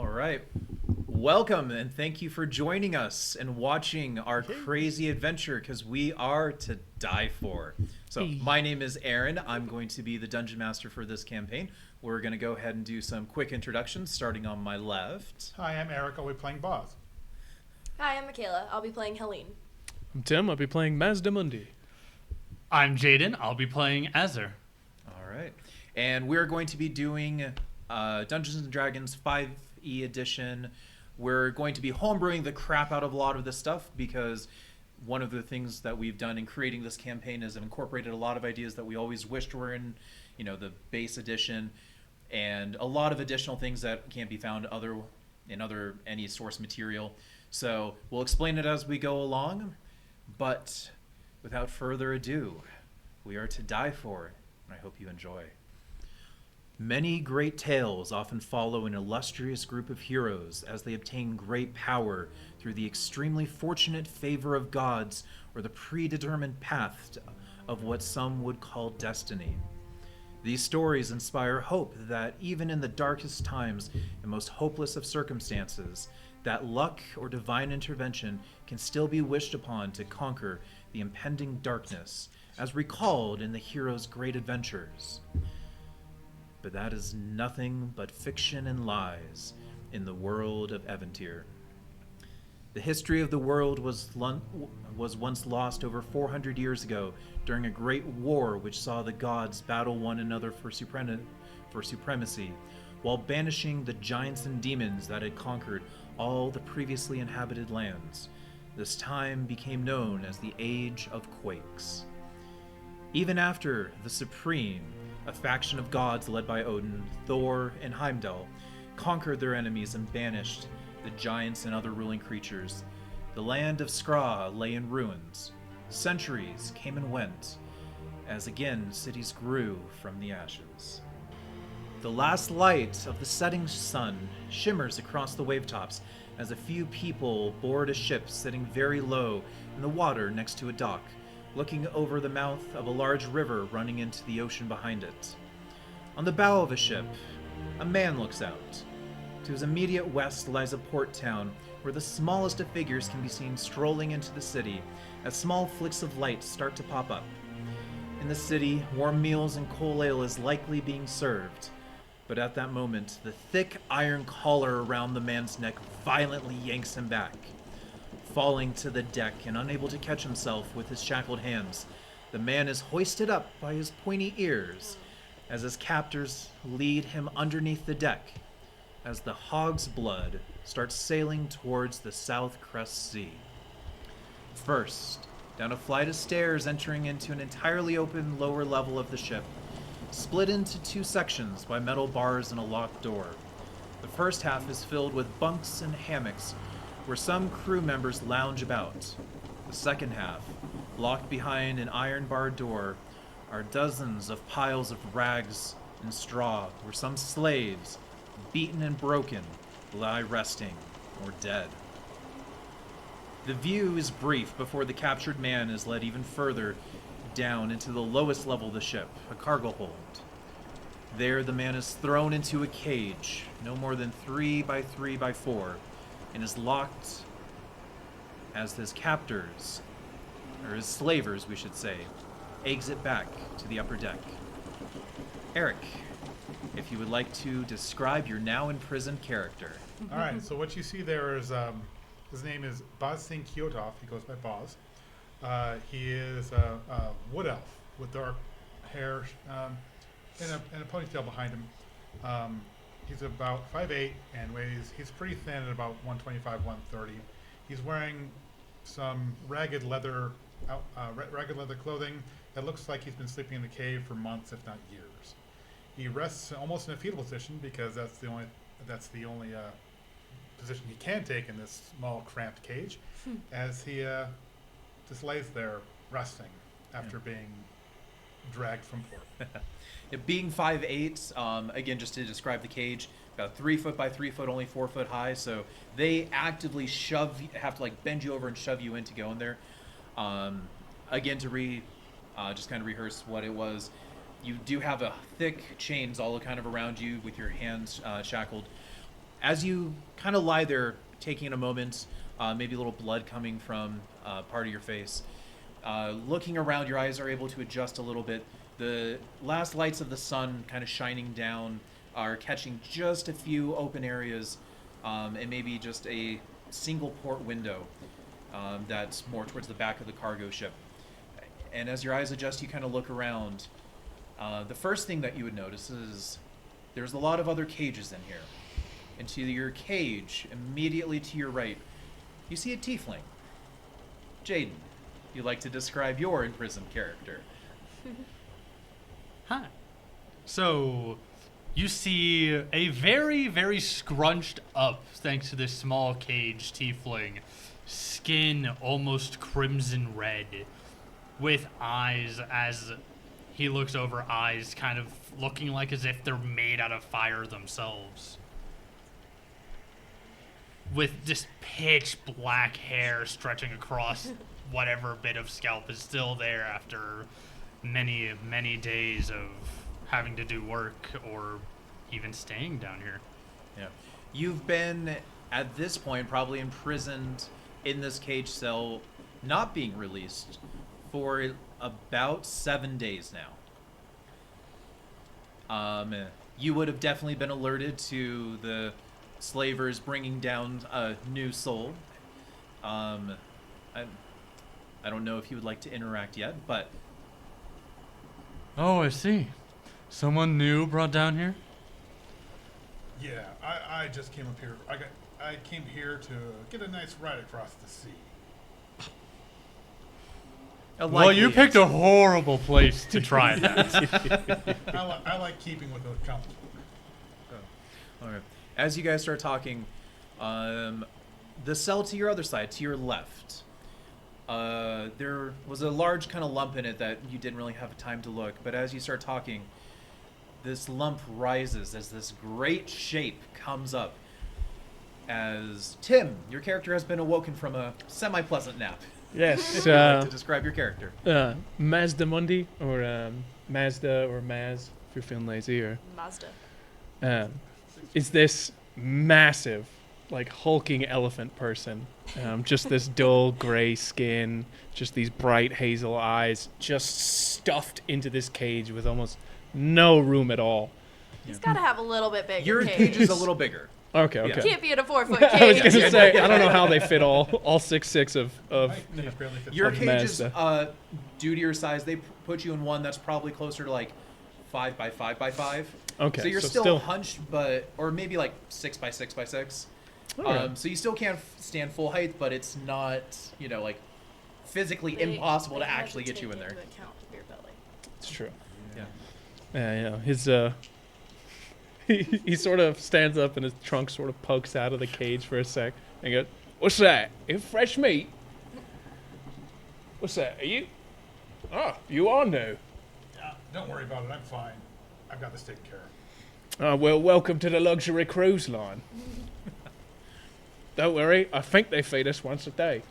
All right. Welcome and thank you for joining us and watching our crazy adventure because we are to die for. So, my name is Aaron. I'm going to be the dungeon master for this campaign. We're going to go ahead and do some quick introductions starting on my left. Hi, I'm Eric. I'll be playing Boz. Hi, I'm Michaela. I'll be playing Helene. I'm Tim. I'll be playing Mazdamundi. I'm Jaden. I'll be playing Azur. All right. And we're going to be doing Dungeons and Dragons 5e edition. We're going to be homebrewing the crap out of a lot of this stuff because one of the things that we've done in creating this campaign is incorporated a lot of ideas that we always wished were in, the base edition, and a lot of additional things that can't be found in any source material. So we'll explain it as we go along, but without further ado, we are to die for, and I hope you enjoy. Many great tales often follow an illustrious group of heroes as they obtain great power through the extremely fortunate favor of gods or the predetermined path of what some would call destiny. These stories inspire hope that even in the darkest times and most hopeless of circumstances, that luck or divine intervention can still be wished upon to conquer the impending darkness, as recalled in the hero's great adventures. But that is nothing but fiction and lies in the world of Eventyr. The history of the world was once lost over 400 years ago during a great war which saw the gods battle one another for supremacy, while banishing the giants and demons that had conquered all the previously inhabited lands. This time became known as the Age of Quakes. Even after the Supreme, a faction of gods led by Odin, Thor, and Heimdall, conquered their enemies and banished the giants and other ruling creatures, the land of Skra lay in ruins. Centuries came and went, as again cities grew from the ashes. The last light of the setting sun shimmers across the wavetops as a few people board a ship sitting very low in the water next to a dock, looking over the mouth of a large river running into the ocean behind it. On the bow of a ship, a man looks out. To his immediate west lies a port town where the smallest of figures can be seen strolling into the city as small flicks of light start to pop up. In the city, warm meals and cold ale is likely being served, but at that moment, the thick iron collar around the man's neck violently yanks him back. Falling to the deck and unable to catch himself with his shackled hands, the man is hoisted up by his pointy ears as his captors lead him underneath the deck as the Hog's Blood starts sailing towards the South Crest Sea. First, down a flight of stairs entering into an entirely open lower level of the ship, split into two sections by metal bars and a locked door. The first half is filled with bunks and hammocks where some crew members lounge about. The second half, locked behind an iron-barred door, are dozens of piles of rags and straw where some slaves, beaten and broken, lie resting or dead. The view is brief before the captured man is led even further down into the lowest level of the ship, a cargo hold. There the man is thrown into a cage, no more than 3 by 3 by 4, and is locked as his captors, or his slavers we should say, exit back to the upper deck. Eric, if you would like to describe your now imprisoned character. All right, so what you see there is, his name is Boz Singh Kyotov. He goes by Boz. He is a wood elf with dark hair and a ponytail behind him. He's about 5'8" and he's pretty thin at about 125, 130. He's wearing some ragged leather clothing that looks like he's been sleeping in the cave for months, if not years. He rests almost in a fetal position because that's the only position he can take in this small, cramped cage, as he just lays there resting after being dragged from port. Being 5'8", again, just to describe the cage, about 3 foot by 3 foot, only 4 foot high. So they actively have to bend you over and shove you in to go in there. Again, to just kind of rehearse what it was. You do have a thick chains all kind of around you with your hands shackled. As you kind of lie there, taking a moment, maybe a little blood coming from part of your face, looking around, your eyes are able to adjust a little bit. The last lights of the sun kind of shining down are catching just a few open areas, and maybe just a single port window that's more towards the back of the cargo ship. And as your eyes adjust, you kind of look around. The first thing that you would notice is there's a lot of other cages in here. And to your cage, immediately to your right, you see a tiefling. Jaden, you'd like to describe your imprisoned character. Hi. So, you see a very, very scrunched up, thanks to this small cage tiefling, skin almost crimson red, with eyes as he looks over, eyes kind of looking like as if they're made out of fire themselves. With just pitch black hair stretching across whatever bit of scalp is still there after many, many days of having to do work or even staying down here. Yeah. You've been, at this point, probably imprisoned in this cage cell, not being released, for about 7 days now. You would have definitely been alerted to the slavers bringing down a new soul. I don't know if you would like to interact yet, but... Oh, I see. Someone new brought down here? Yeah, I just came up here. I came here to get a nice ride across the sea. Well, you picked a horrible place to try that. I like keeping with the company. All right. As you guys start talking, the cell to your other side, to your left, there was a large kind of lump in it that you didn't really have time to look. But as you start talking, this lump rises as this great shape comes up. As Tim, your character has been awoken from a semi-pleasant nap. Yes. If you'd like to describe your character. Mazda Mundi, or Mazda, or Maz, if you're feeling lazy, or Mazda. is this massive, like hulking elephant person. Just this dull gray skin, just these bright hazel eyes, just stuffed into this cage with almost no room at all. He's got to have a little bit bigger. Your cage is a little bigger. Okay, Yeah. okay. Can't be in a 4-foot I was cage. gonna say, I don't know how they fit all 6'6" of My cage barely fits Your on me. cage is, Mazda. due to your size, they put you in one that's probably closer to like 5 by 5 by 5. Okay, So you're so still, still- hunched, but or maybe like 6 by 6 by 6. Alright. So you still can't stand full height, but it's not, like physically They- impossible they to had actually get take you in there. into account beer belly. It's true. Yeah. Yeah, his he sort of stands up and his trunk sort of pokes out of the cage for a sec and goes, "What's that? Is it fresh meat? What's that? Are you? Oh, you are new. Don't worry about it. I'm fine. I've got this taken care of. Oh, well, welcome to the luxury cruise line. Don't worry, I think they feed us once a day.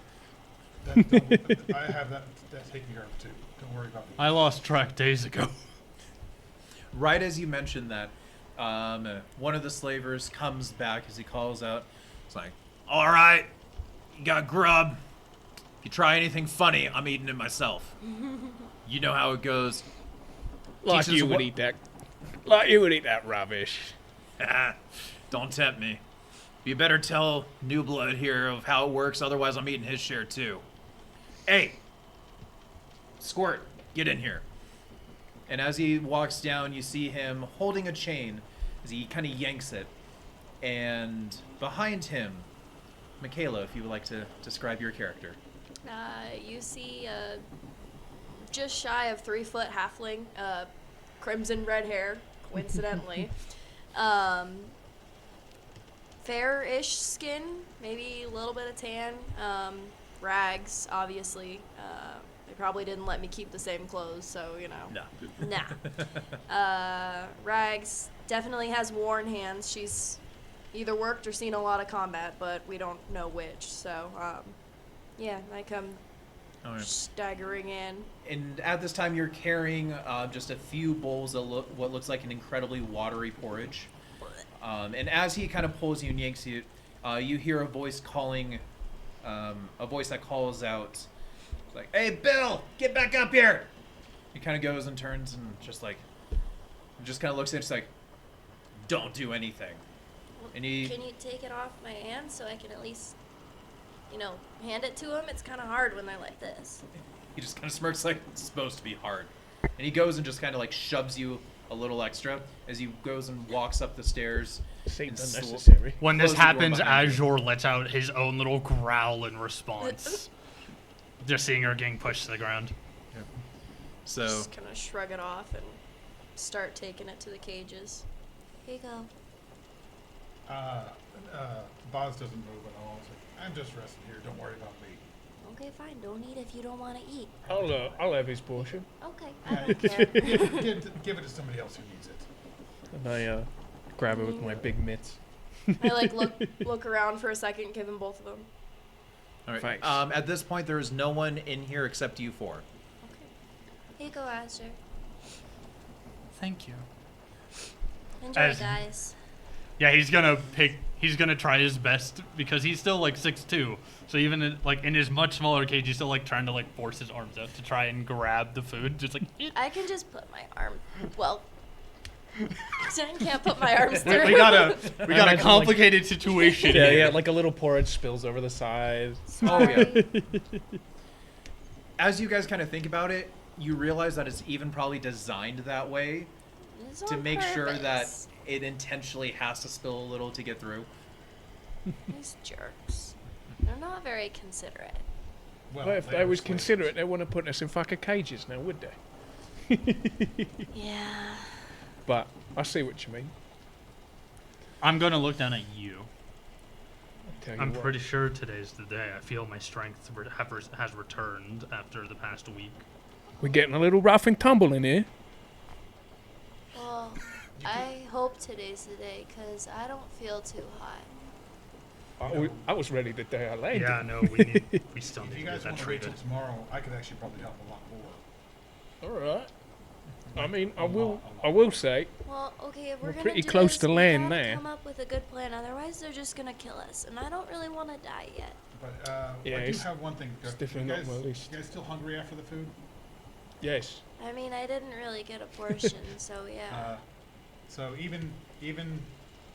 I have that taken care of too. Don't worry about it. I lost track days ago. Right as you mentioned that, one of the slavers comes back as he calls out. It's like, "All right, you got grub. If you try anything funny, I'm eating it myself. You know how it goes." Like Teaches you would what- eat that. Like you would eat that rubbish. Don't tempt me. You better tell New Blood here of how it works, otherwise I'm eating his share too. Hey, Squirt, get in here. And as he walks down, you see him holding a chain as he kind of yanks it. And behind him, Michaela, if you would like to describe your character. You see just shy of 3-foot halfling, crimson red hair, coincidentally. Fair-ish skin, maybe a little bit of tan. Rags, obviously. They probably didn't let me keep the same clothes, so, No. Nah. Rags definitely has worn hands. She's either worked or seen a lot of combat, but we don't know which. So, yeah, I come All right. staggering in. And at this time, you're carrying just a few bowls of what looks like an incredibly watery porridge. And as he kind of pulls you and yanks you, you hear a voice calling, a voice that calls out, it's like, "Hey, Bill, get back up here!" He kind of goes and turns and just kind of looks at it, just like, "Don't do anything." And he, Can you take it off my hand so I can at least, hand it to him? It's kind of hard when they're like this. he just kind of smirks like it's supposed to be hard. And he goes and just kind of like shoves you a little extra as he goes and walks up the stairs. Seems and unnecessary. When this close the door happens, behind you. Azure lets out his own little growl in response. Just seeing her getting pushed to the ground. So Just kind of shrug it off and start taking it to the cages. Here you go. Boz doesn't move at all. He's like, I'm just resting here. Don't worry about me. Okay, fine. Don't eat if you don't want to eat. I'll have his portion. Okay, I don't care. Give it to somebody else who needs it. And I grab it with my big mitts. I look around for a second, give him both of them. all right. Thanks. At this point, there is no one in here except you four. Okay. Here you go, Azure. Thank you. Enjoy, As- guys. Yeah, he's gonna try his best because he's still like 6'2". So even in his much smaller cage, he's still like trying to like force his arms out to try and grab the food. Just like I can just put my arm. Well, I can't put my arms we through. got a imagine, complicated situation. Yeah, here. yeah, like a little porridge spills over the side. Oh, yeah. Sorry. As you guys kind of think about it, you realize that it's even probably designed that way It's to on make sure that purpose. it intentionally has to spill a little to get through. These jerks. They're not very considerate. Well, if they are was slaves. considerate, they wouldn't have put us in fucking cages now, would they? Yeah. But I see what you mean. I'm gonna look down at you. I'll tell you I'm what. pretty sure today's the day. I feel my strength has returned after the past week. We're getting a little rough and tumble in here. Well, I hope today's the day, because I don't feel too hot. I was ready the day I landed. Yeah, no, we still If need you to guys get that want to wait till treated. tomorrow, I could actually probably help a lot more. All right. I mean, A lot. I will say, Well, okay, if we're We're gonna pretty do close this, to we land have to there. come up with a good plan, otherwise they're just gonna kill us, and I don't really want to die yet. But Yeah, I do it's- have one thing. it's You definitely not guys, my list. You guys still hungry after the food? yes. I mean, I didn't really get a portion, so yeah. So even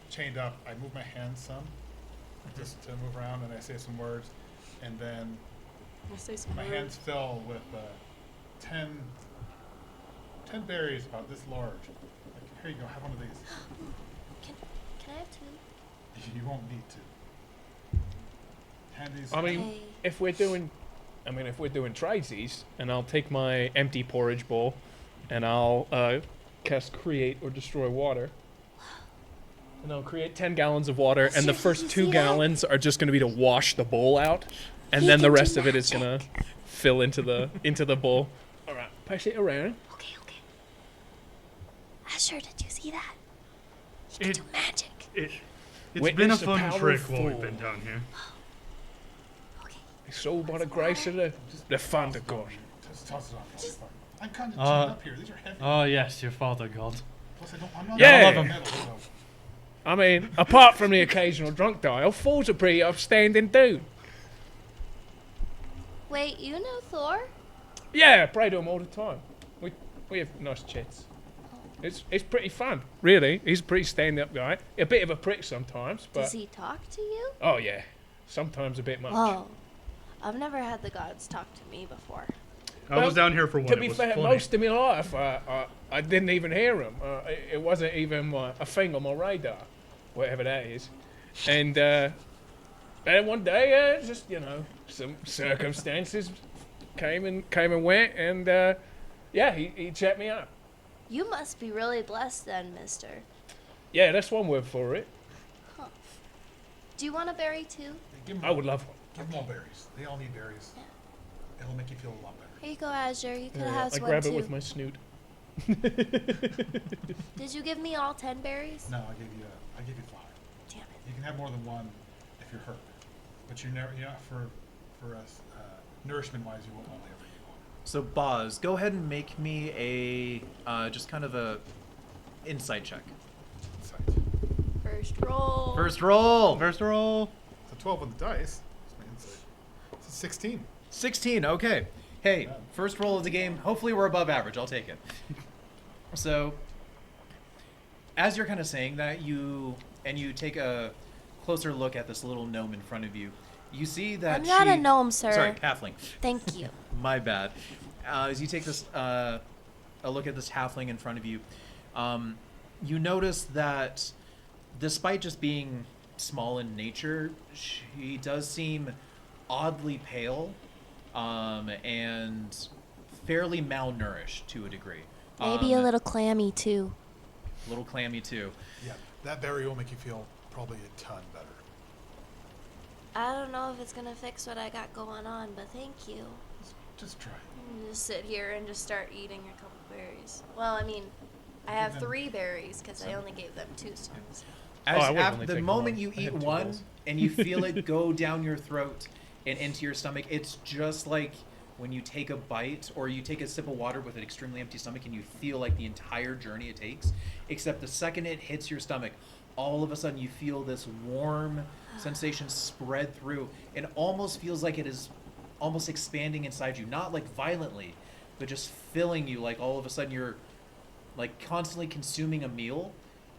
chained up, I move my hands some, just to move around, and I say some words, and then I'll say some my words. hands fill with 10 berries about this large. Like, here you go, have one of these. Can I have two? You won't need to. Hand these. I mean, Okay. if we're doing tradesies, and I'll take my empty porridge bowl, and I'll cast create or destroy water. And I'll create 10 gallons of water, and the Sure, did first you 2 see that? gallons are just going to be to wash the bowl out, and He then the can do rest of it is going to magic. fill into the bowl. All right, pass it around. Okay. Azure, did you see that? He can It- do magic. It's Witness been a the fun power trick of while we've four. been down here. Okay. It's all by the grace of the Thunder God. Just toss it on. It's fine. I'm kind of Uh, chained up here. These are heavy. Oh yes, your father god. Plus, I'm not Yeah. in the middle, so. I mean, apart from the occasional drunk dial, Thor's a pretty upstanding dude. Wait, you know Thor? Yeah, I pray to him all the time. We have nice chats. It's pretty fun, really. He's a pretty stand-up guy. A bit of a prick sometimes, but Does he talk to you? oh yeah, sometimes a bit much. Oh, I've never had the gods talk to me before. I Well, was down here for one. To it be was fair, funny. most of my life I didn't even hear him. It wasn't even a thing on my radar, whatever that is. And one day, just some circumstances came and went, and yeah, he checked me out. You must be really blessed then, mister. Yeah, that's one word for it. Huh. Do you want a berry too? Give 'em I would love one. Give them all berries. They all need berries. It'll make you feel a lot better. Here you go, Azure. You could Yeah, have I one grab too. it with my snoot. Did you give me all 10 berries? No, I gave you 5. Damn it. You can have more than one if you're hurt, but you're not for us nourishment wise. You won't only ever need one. So Boz, go ahead and make me a just kind of a insight check. Sight. For First roll. First roll. First roll. It's a 12 on the dice. That's my insight. It's a 16. 16. Okay. Hey, first roll of the game. Hopefully we're above average. I'll take it. So, as you're kind of saying that, you take a closer look at this little gnome in front of you. You see that I'm not a gnome, sir. Sorry, halfling. Thank you. My bad. As you take this a look at this halfling in front of you, you notice that despite just being small in nature, she does seem oddly pale and fairly malnourished to a degree. Maybe a little clammy, too. A little clammy, too. Yeah, that berry will make you feel probably a ton better. I don't know if it's going to fix what I got going on, but thank you. Just try. Just sit here and just start eating a couple berries. Well, I mean, I have them 3 berries because I only gave them 2 stones. As I would've only the taken moment one. you I eat had 2 one bowls. and you feel it go down your throat and into your stomach, it's just like when you take a bite or you take a sip of water with an extremely empty stomach and you feel like the entire journey it takes, except the second it hits your stomach, all of a sudden you feel this warm sensation spread through and almost feels like it is almost expanding inside you, not like violently, but just filling you, like all of a sudden you're like constantly consuming a meal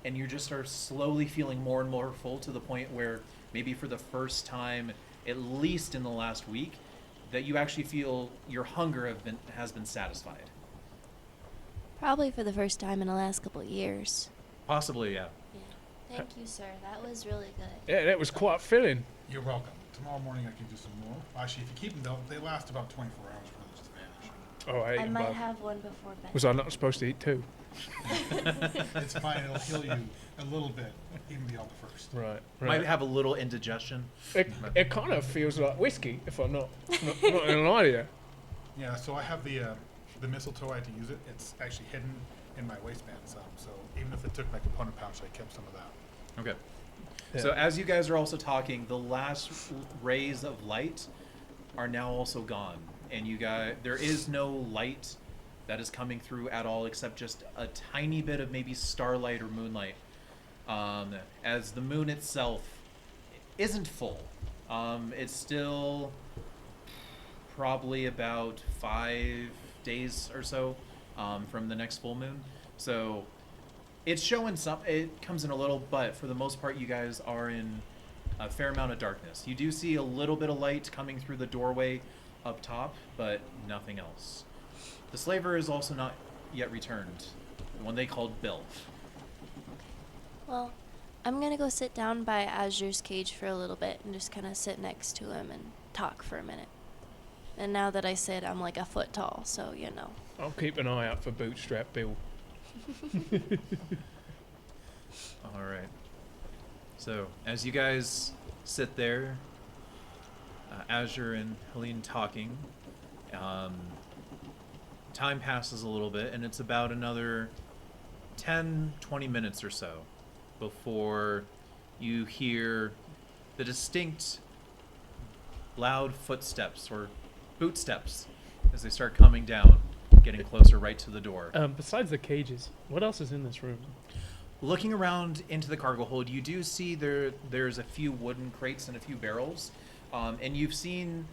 and you just are slowly feeling more and more full to the point where maybe for the first time, at least in the last week, that you actually feel your hunger has been satisfied. Probably for the first time in the last couple of years. Possibly, yeah. Yeah. Thank you, sir. That was really good. Yeah, that was quite filling. You're welcome. Tomorrow morning I can do some more. Actually, if you keep them, they last about 24 hours before they just vanish. Oh, I ate I them might both. have one before bed. Was I not supposed to eat 2? It's fine. It'll heal you a little bit, even beyond the first. Right. Might have a little indigestion. It kind of feels like whiskey, if I'm not gonna lie to you. Yeah, so I have the mistletoe. I had to use it. It's actually hidden in my waistband some. So even if it took my component pouch, I kept some of that. Okay. Yeah. So as you guys are also talking, the last rays of light are now also gone, and there is no light that is coming through at all, except just a tiny bit of maybe starlight or moonlight, as the moon itself isn't full. It's still probably about 5 days or so from the next full moon, so it's showing some. It comes in a little, but for the most part, you guys are in a fair amount of darkness. You do see a little bit of light coming through the doorway up top, but nothing else. The slaver is also not yet returned, the one they called Bill. Well, I'm going to go sit down by Azure's cage for a little bit and just kind of sit next to him and talk for a minute. And now that I sit, I'm like a foot tall, so you know. I'll keep an eye out for Bootstrap Bill. All right. So as you guys sit there, Azure and Helene talking, time passes a little bit, and it's about another 10-20 minutes or so before you hear the distinct loud footsteps or bootsteps as they start coming down, getting closer right to the door. Besides the cages, what else is in this room? Looking around into the cargo hold, you do see there's a few wooden crates and a few barrels, and you've seen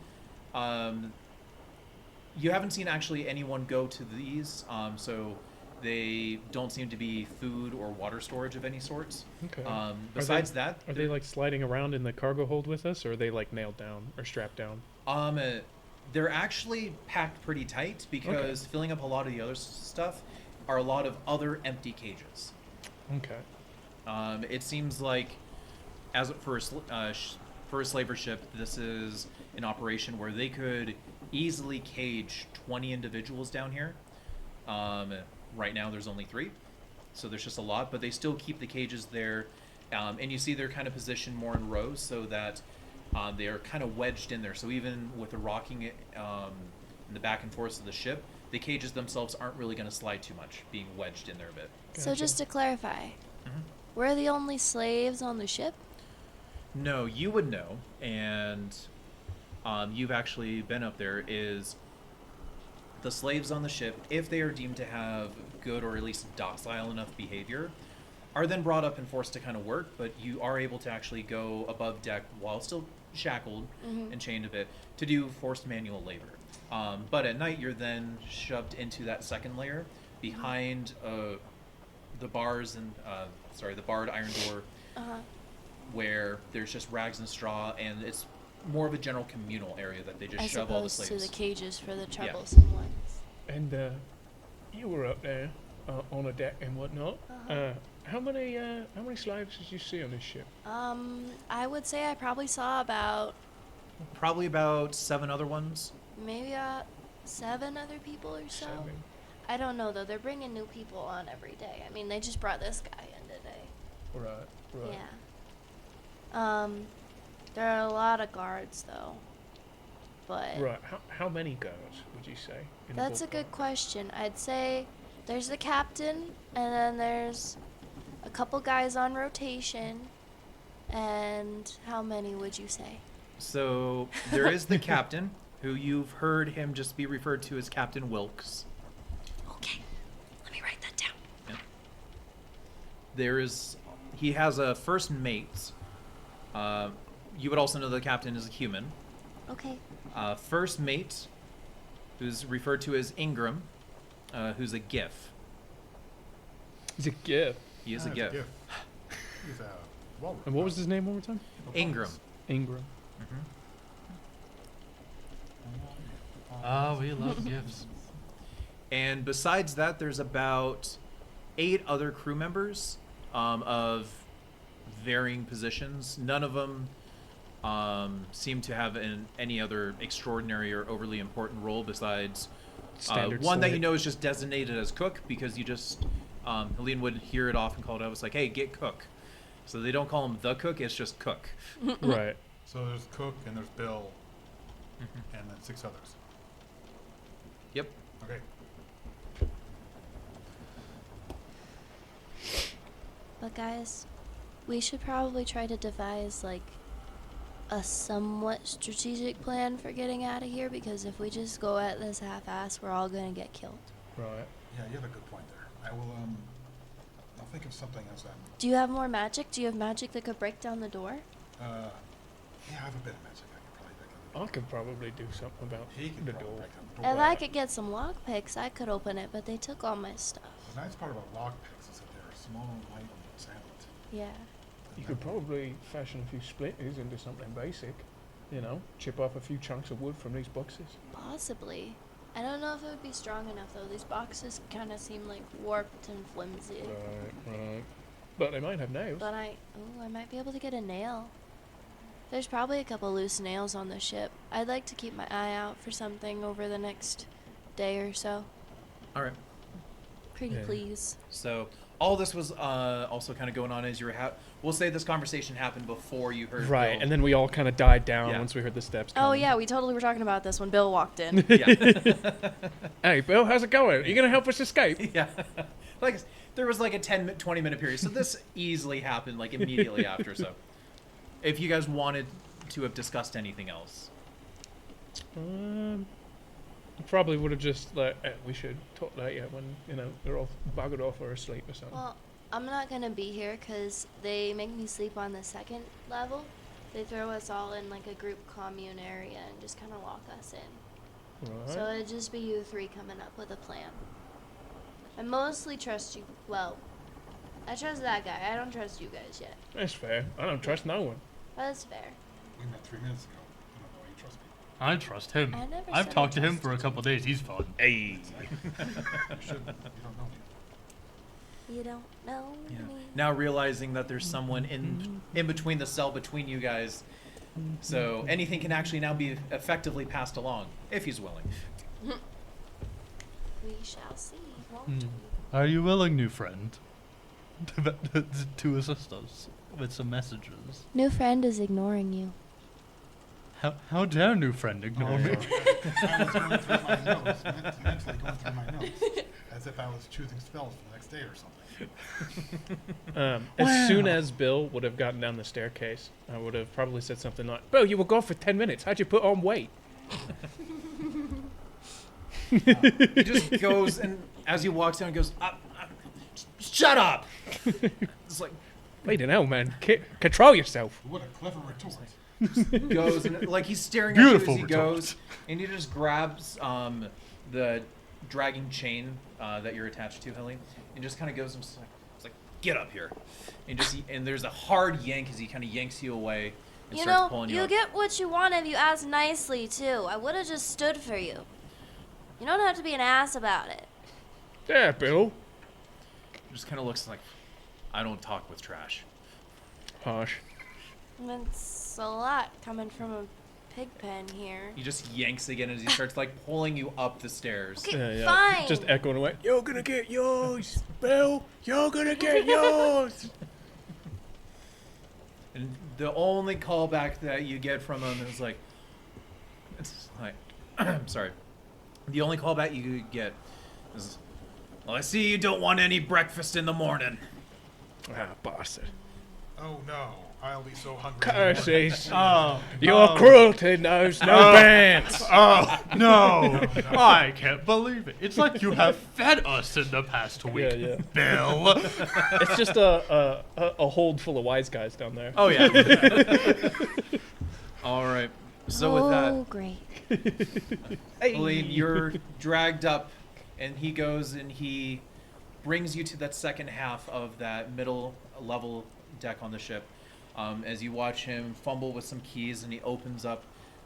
you haven't seen actually anyone go to these, so they don't seem to be food or water storage of any sorts. Okay. Besides that, Are they like sliding around in the cargo hold with us, or are they like nailed down or strapped down? they're actually packed pretty tight because filling up a lot of the other stuff are a lot of other empty cages. Okay. It seems like, for a slaver ship, this is an operation where they could easily cage 20 individuals down here. Right now, there's only 3, so there's just a lot. But they still keep the cages there, and you see they're kind of positioned more in rows so that they are kind of wedged in there. So even with the rocking in the back and forth of the ship, the cages themselves aren't really going to slide too much, being wedged in there a bit. So Gotcha. just to clarify, Mhm. we're the only slaves on the ship? No, you would know, and you've actually been up there, is the slaves on the ship, if they are deemed to have good or at least docile enough behavior, are then brought up and forced to kind of work, but you are able to actually go above deck while still shackled and chained a bit to do forced manual labor. But at night, you're then shoved into that second layer behind the bars and the barred iron door, where there's just rags and straw, and it's more of a general communal area that they just As shove all the opposed slaves. to the cages for the troublesome ones. And you were up there on a deck and whatnot. How many slaves did you see on this ship? I would say I probably saw about Probably about 7 other ones. maybe 7 other people or so. 7. I don't know though. They're bringing new people on every day. I mean, they just brought this guy in today. Right. Yeah. There are a lot of guards though. But Right. How many guards would you say? in the that's a good ballpark? question. I'd say there's the captain, and then there's a couple guys on rotation. And how many would you say? So there is the captain, who you've heard him just be referred to as Captain Wilkes. Okay, let me write that down. He has a first mate. You would also know the captain is a human. Okay. First mate, who's referred to as Ingram, who's a GIF. He's a gift. He is a It's GIF. gift. He's a walrus. And what was his name one more time? Ingram. Ingram. Ah, we love gifts. And besides that, there's about 8 other crew members of varying positions. None of them seem to have any other extraordinary or overly important role besides Standard one that slave. you know is just designated as cook, because you just Helene would hear it often called out. It's like, hey, get cook. So they don't call him the cook; it's just cook. Right. So there's Cook and there's Bill, and then 6 others. Yep. Okay. But guys, we should probably try to devise like a somewhat strategic plan for getting out of here, because if we just go at this half-ass, we're all gonna get killed. Right. Yeah, you have a good point there. I will, I'll think of something else. Do you have more magic? Do you have magic that could break down the door? Yeah, I have a bit of magic. I could probably break down I could probably do something about the door. He could the probably door. break down the door. If I could get some lockpicks, I could open it, but they took all my stuff. The nice part about lockpicks is that they're small, light, and silent. Yeah. You could probably fashion a few splinters into something basic. You know, chip off a few chunks of wood from these boxes. Possibly. I don't know if it would be strong enough though. These boxes kind of seem like warped and flimsy. Right. But they might have nails. But I might be able to get a nail. There's probably a couple loose nails on the ship. I'd like to keep my eye out for something over the next day or so. All right. Pretty Yeah. please. So all this was also kind of going on as you were. We'll say this conversation happened before you heard. Right, Bill. and then we all kind of died down Yeah. once we heard the steps Oh coming. yeah, we totally were talking about this when Bill walked in. Yeah. Hey, Bill, how's it going? Are you going to help us escape? Yeah. Like there was like a 20 minute period. So this easily happened like immediately after. So if you guys wanted to have discussed anything else. Probably would have just like, we should talk later when, you know, they're all buggered off or asleep or something. Well, I'm not gonna be here because they make me sleep on the 2nd level. They throw us all in like a group commune area and just kind of lock us in. Right. So it'd just be you 3 coming up with a plan. I mostly trust you. Well, I trust that guy. I don't trust you guys yet. That's fair. I don't trust no one. But that's fair. We met 3 minutes ago. I don't know why you trust me. I trust him. I never I've said I talked to him trusted for a you. couple days. He's fun. Hey. You shouldn't. You don't know me. You don't know Yeah. me. Now realizing that there's someone in between the cell between you guys, so anything can actually now be effectively passed along if he's willing. We shall see, won't we? Are you willing, new friend, to assist us with some messages? New friend is ignoring you. How dare new friend ignore me? I was going through my notes, mentally going through my notes, as if I was choosing spells for the next day or something. As soon as Bill would have gotten down the staircase, I would have probably said something like, Bill, you were gone for 10 minutes. How'd you put on weight? He just goes and as he walks down, he goes, "Shut up!" It's like Wait an hell, man. Control yourself. What a clever retort. goes and like he's staring Beautiful at you as he retort. goes, and he just grabs the dragging chain that you're attached to, Helene, and just kind of goes and just like get up here, and there's a hard yank as he kind of yanks you away and You starts know, pulling you you up. get what you want if you ask nicely, too. I would have just stood for you. You don't have to be an ass about it. Yeah, Bill. Just kind of looks like I don't talk with trash. Harsh. It's a lot coming from a pig pen here. He just yanks again as he starts like pulling you up the stairs. Okay, fine. Just echoing away. You're gonna get yours, Bill. You're gonna get yours. And the only callback that you get from him is like, it's like, I'm sorry. The only callback you get is, well, I see you don't want any breakfast in the morning. Ah, bastard. Oh no, I'll be so hungry. Curses. Oh, Your cruelty knows no bounds. Oh, no. I can't believe it. It's like you have fed us in the past week, Yeah. Bill. It's just a hold full of wise guys down there. Oh, yeah. All right. So with that, Oh, great. Helene, you're dragged up, and he goes and he brings you to that second half of that middle level deck on the ship. As you watch him fumble with some keys, and he opens up,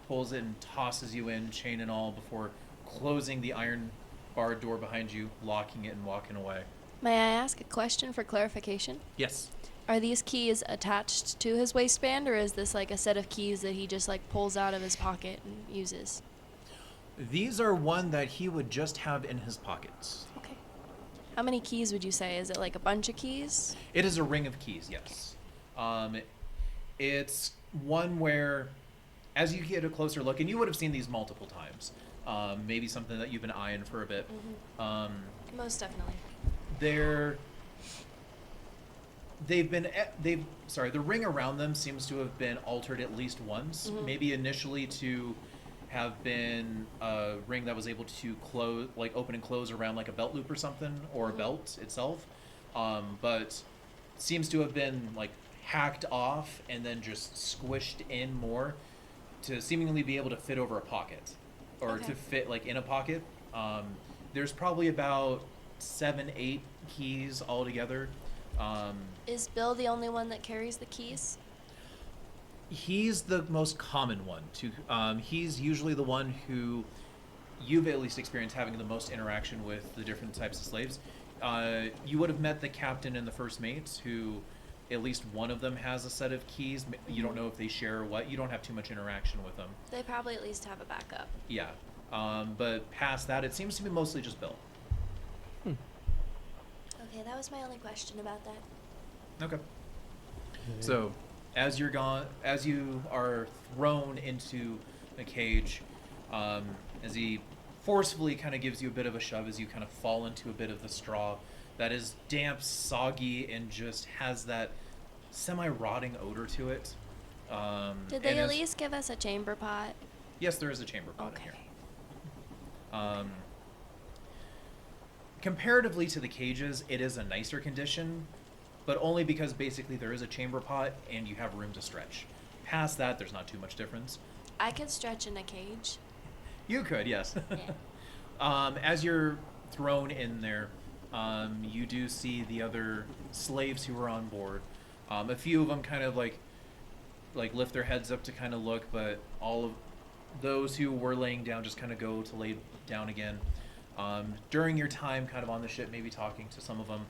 pulls it, and tosses you in, chain and all, before closing the iron barred door behind you, locking it, and walking away. May I ask a question for clarification? Yes. Are these keys attached to his waistband, or is this like a set of keys that he just like pulls out of his pocket and uses? These are one that he would just have in his pockets. Okay. How many keys would you say? Is it like a bunch of keys? It is a ring of keys, yes. It's one where, as you get a closer look, and you would have seen these multiple times, maybe something that you've been eyeing for a bit. Most definitely. The ring around them seems to have been altered at least once. Maybe initially to have been a ring that was able to close, like open and close around like a belt loop or something, or a belt itself. But seems to have been like hacked off and then just squished in more to seemingly be able to fit over a pocket, or Okay. to fit like in a pocket. There's probably about 7-8 keys altogether. Is Bill the only one that carries the keys? He's the most common one. He's usually the one who you've at least experienced having the most interaction with the different types of slaves. You would have met the captain and the first mates, who at least one of them has a set of keys. You don't know if they share or what. You don't have too much interaction with them. They probably at least have a backup. Yeah. But past that, it seems to be mostly just Bill. Okay, that was my only question about that. Okay. So, as you are thrown into the cage, as he forcefully kind of gives you a bit of a shove, as you kind of fall into a bit of the straw that is damp, soggy, and just has that semi-rotting odor to it. Did they at least give us a chamber pot? Yes, there is a chamber pot in Okay. here. Comparatively to the cages, it is a nicer condition, but only because basically there is a chamber pot and you have room to stretch. Past that, there's not too much difference. I could stretch in a cage. You could, yes. Yeah. As you're thrown in there, you do see the other slaves who are on board. A few of them kind of like lift their heads up to kind of look, but all of those who were laying down just kind of go to lay down again. During your time kind of on the ship, maybe talking to some of them,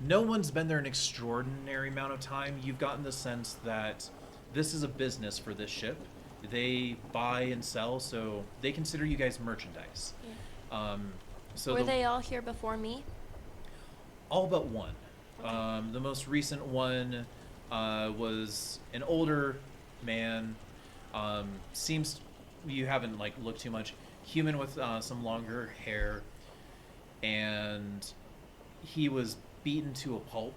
no one's been there an extraordinary amount of time. You've gotten the sense that this is a business for this ship. They buy and sell, so they consider you guys merchandise. Yeah. So Were they all here before me? all but one. The most recent one was an older man. Seems you haven't looked too much. Human with some longer hair, and he was beaten to a pulp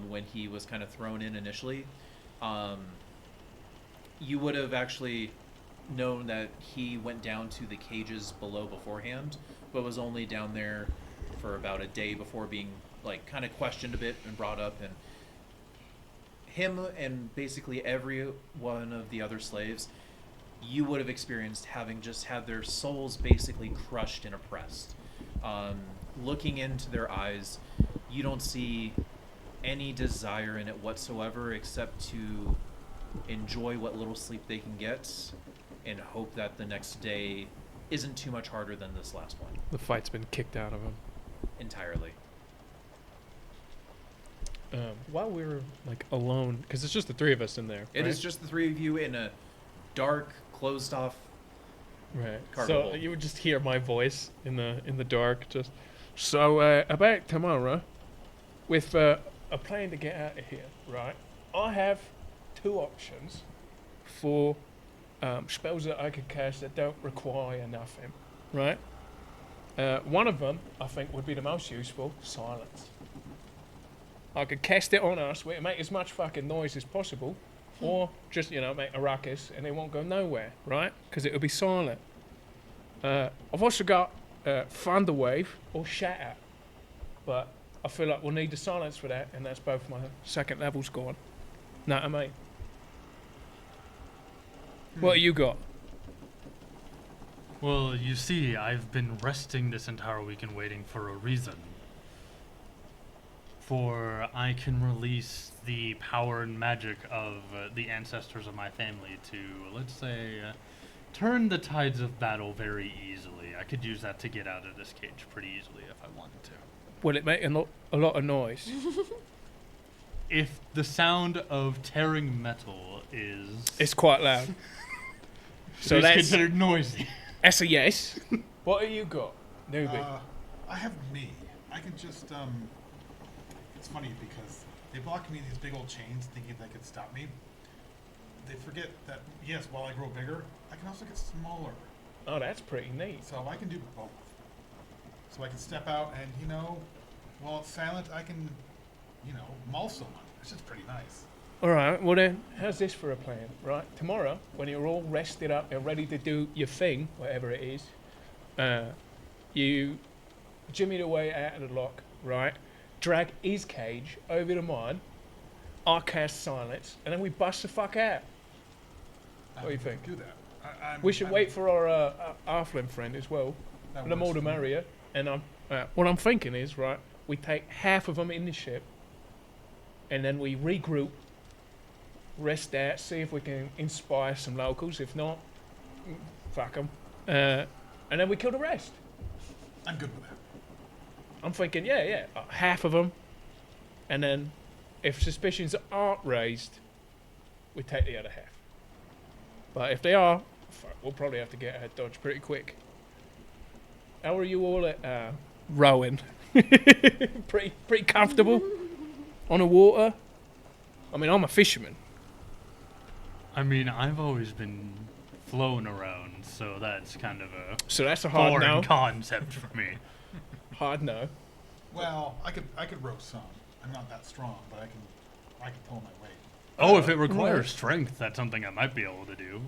when he was kind of thrown in initially. You would have actually known that he went down to the cages below beforehand, but was only down there for about a day before being like kind of questioned a bit and brought up, and him and basically every one of the other slaves you would have experienced having just had their souls basically crushed and oppressed. Looking into their eyes, you don't see any desire in it whatsoever except to enjoy what little sleep they can get and hope that the next day isn't too much harder than this last one The fight's been kicked out of him. entirely. While we're like alone, because it's just the three of us in there. It is right? just the three of you in a dark, closed off. Right. Carnival. So you would just hear my voice in the dark. Just so about tomorrow, with a plan to get out of here. Right. I have two options for spells that I could cast that don't require nothing. Right. One of them I think would be the most useful. Silence. I could cast it on us, where it make as much fucking noise as possible, or just, make a ruckus and it won't go nowhere, right? Because it'll be silent. I've also got Thunderwave or Shatter, but I feel like we'll need the silence for that, and that's both my second levels gone. Know what I mean? What you got? Well, you see, I've been resting this entire weekend waiting for a reason. For I can release the power and magic of the ancestors of my family to, let's say, turn the tides of battle very easily. I could use that to get out of this cage pretty easily if I wanted to. Will it make a lot of noise? If the sound of tearing metal is... It's quite loud. So is that's considered noisy. a yes. What have you got, newbie? I have me. I can just It's funny because they block me in these big old chains, thinking they could stop me. They forget that yes, while I grow bigger, I can also get smaller. Oh, that's pretty neat. So I can do both. So I can step out and while it's silent, I can maul someone. It's just pretty nice. All right, well then, how's this for a plan, right? Tomorrow, when you're all rested up and ready to do your thing, whatever it is, you jimmy the way out of the lock, right? Drag his cage over to mine, I cast silence, and then we bust the fuck out. What do you think? Do that. We should wait for our halfling friend as well. The more the merrier. And what I'm thinking is, right, we take half of them in the ship, and then we regroup, rest out, see if we can inspire some locals. If not, fuck them. And then we kill the rest. I'm good with that. I'm thinking, yeah, half of them, and then if suspicions aren't raised, we take the other half. But if they are, fuck, we'll probably have to get out of Dodge pretty quick. How are you all at rowing? pretty comfortable on the water? I mean, I'm a fisherman. I mean, I've always been flown around, so that's kind of a So that's a hard foreign no. concept for me. Hard no. Well, I could row some. I'm not that strong, but I can pull my weight. Oh, if it requires right. strength, that's something I might be able to do,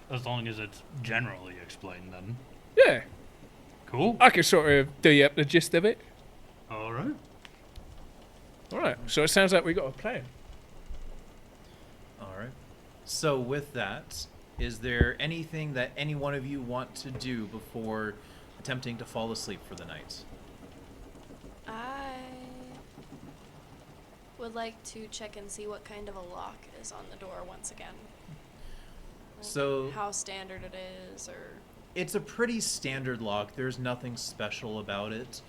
as long as it's generally explained then. Yeah, Cool. I can sort of do you up the gist of it. All right. All right, so it sounds like we got a plan. All right. So with that, is there anything that any one of you want to do before attempting to fall asleep for the night? I would like to check and see what kind of a lock is on the door once again. Like So- how standard it is, or It's a pretty standard lock. There's nothing special about it.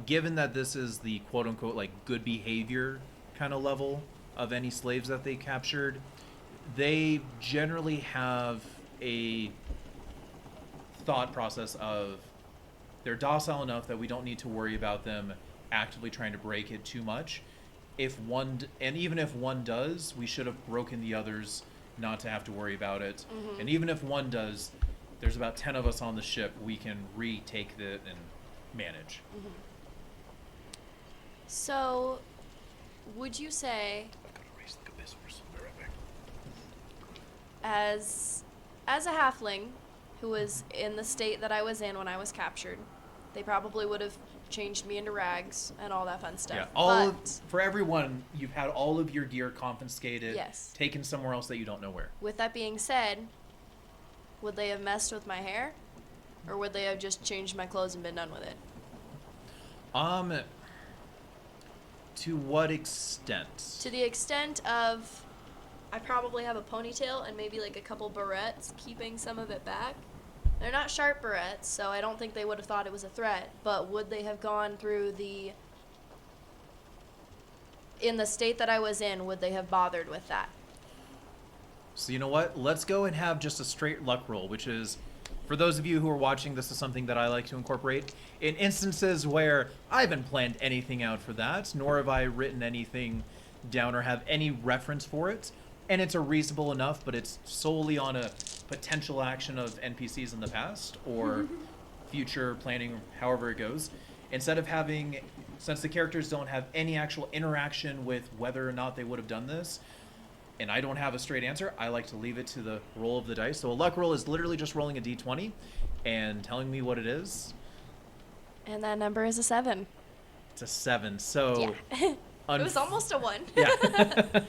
Given that this is the quote-unquote like good behavior kind of level of any slaves that they captured, they generally have a thought process of they're docile enough that we don't need to worry about them actively trying to break it too much. And even if one does, we should have broken the others not to have to worry about it. And even if one does, there's about 10 of us on the ship. We can retake it and manage. so. Would you say, as a halfling who was in the state that I was in when I was captured, they probably would have changed me into rags and all that fun stuff. Yeah, But for everyone, you've had all of your gear confiscated, Yes. taken somewhere else that you don't know where. with that being said, would they have messed with my hair? Or would they have just changed my clothes and been done with it? To what extent? To the extent of, I probably have a ponytail and maybe like a couple barrettes keeping some of it back. They're not sharp barrettes, so I don't think they would have thought it was a threat. But would they have gone through in the state that I was in, would they have bothered with that? So you know what? Let's go and have just a straight luck roll, which is, for those of you who are watching, this is something that I like to incorporate. In instances where I haven't planned anything out for that, nor have I written anything down or have any reference for it, and it's a reasonable enough, but it's solely on a potential action of NPCs in the past or future planning, however it goes. Instead of having, since the characters don't have any actual interaction with whether or not they would have done this, and I don't have a straight answer, I like to leave it to the roll of the dice. So a luck roll is literally just rolling a d20 and telling me what it is. And that number is a 7. It's a 7. So Yeah. It was almost a 1. Yeah.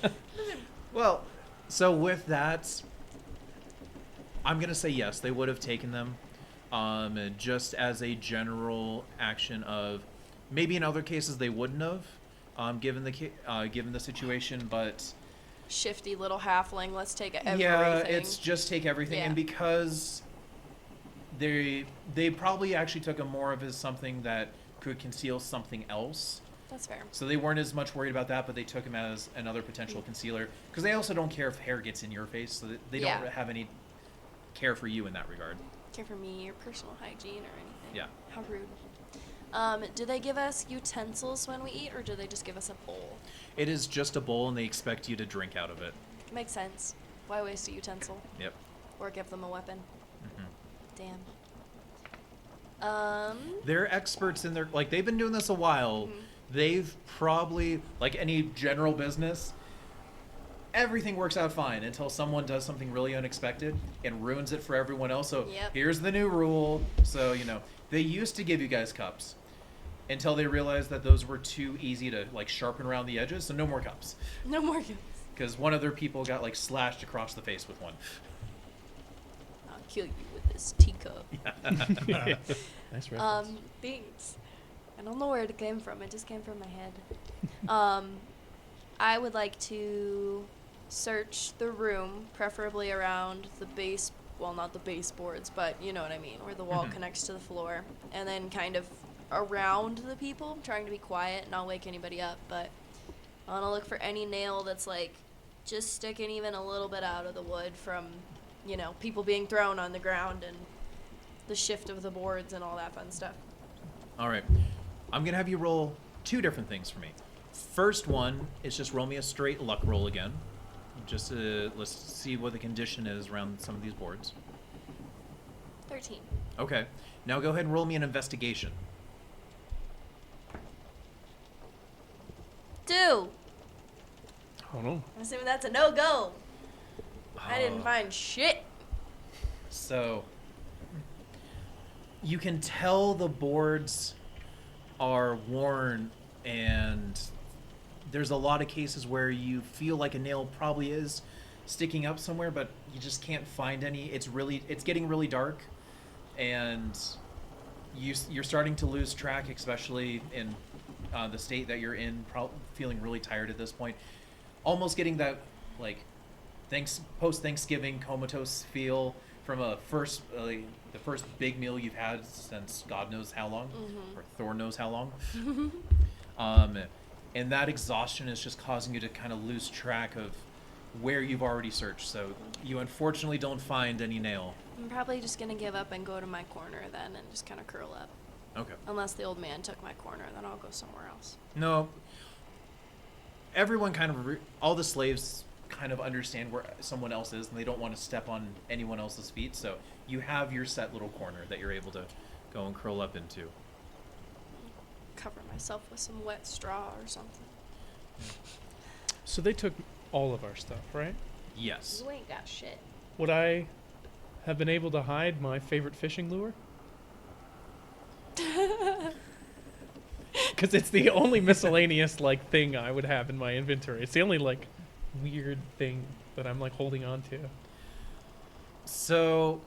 Well, so with that, I'm going to say yes, they would have taken them just as a general action of, maybe in other cases they wouldn't have, given the situation, but Shifty little halfling, let's take everything. yeah, it's just take everything. Yeah. And because they probably actually took him more of as something that could conceal something else. That's fair. So they weren't as much worried about that, but they took him as another potential concealer. Because they also don't care if hair gets in your face, so they Yeah. don't have any care for you in that regard. Care for me or personal hygiene or anything. Yeah. How rude. Do they give us utensils when we eat, or do they just give us a bowl? It is just a bowl, and they expect you to drink out of it. Makes sense. Why waste a utensil? Yep. Or give them a weapon? hmm Damn. They're experts in their, like, they've been doing this a while. They've probably, like any general business, everything works out fine until someone does something really unexpected and ruins it for everyone else. So Yep. here's the new rule. So, they used to give you guys cups until they realized that those were too easy to, like, sharpen around the edges. So no more cups. No more gifts. Because one of their people got, like, slashed across the face with one. I'll kill you with this teacup. Nice reference. Thanks. I don't know where it came from. It just came from my head. I would like to search the room, preferably around the base, well, not the baseboards, but you know what I mean, where the wall connects to the floor, and then kind of around the people, trying to be quiet and not wake anybody up, but I want to look for any nail that's like just sticking even a little bit out of the wood from, people being thrown on the ground and the shift of the boards and all that fun stuff. All right. I'm going to have you roll 2 different things for me. First one is just roll me a straight luck roll again. Just let's see what the condition is around some of these boards. 13. Okay. Now go ahead and roll me an investigation. 2. Oh no. I'm assuming that's a no-go. I didn't Oh. find shit. So you can tell the boards are worn, and there's a lot of cases where you feel like a nail probably is sticking up somewhere, but you just can't find any. It's getting really dark, and you're starting to lose track, especially in the state that you're in, feeling really tired at this point, almost getting that like post-Thanksgiving comatose feel from the first big meal you've had since God knows how long, or Thor knows how long. And that exhaustion is just causing you to kind of lose track of where you've already searched. So you unfortunately don't find any nail. I'm probably just gonna give up and go to my corner then and just kind of curl up. Okay. Unless the old man took my corner, then I'll go somewhere else. No. Everyone kind of, all the slaves kind of understand where someone else is, and they don't want to step on anyone else's feet. So you have your set little corner that you're able to go and curl up into. Cover myself with some wet straw or something. So they took all of our stuff, right? Yes. You ain't got shit. Would I have been able to hide my favorite fishing lure? Because it's the only miscellaneous like thing I would have in my inventory. It's the only like weird thing that I'm like holding on to. So,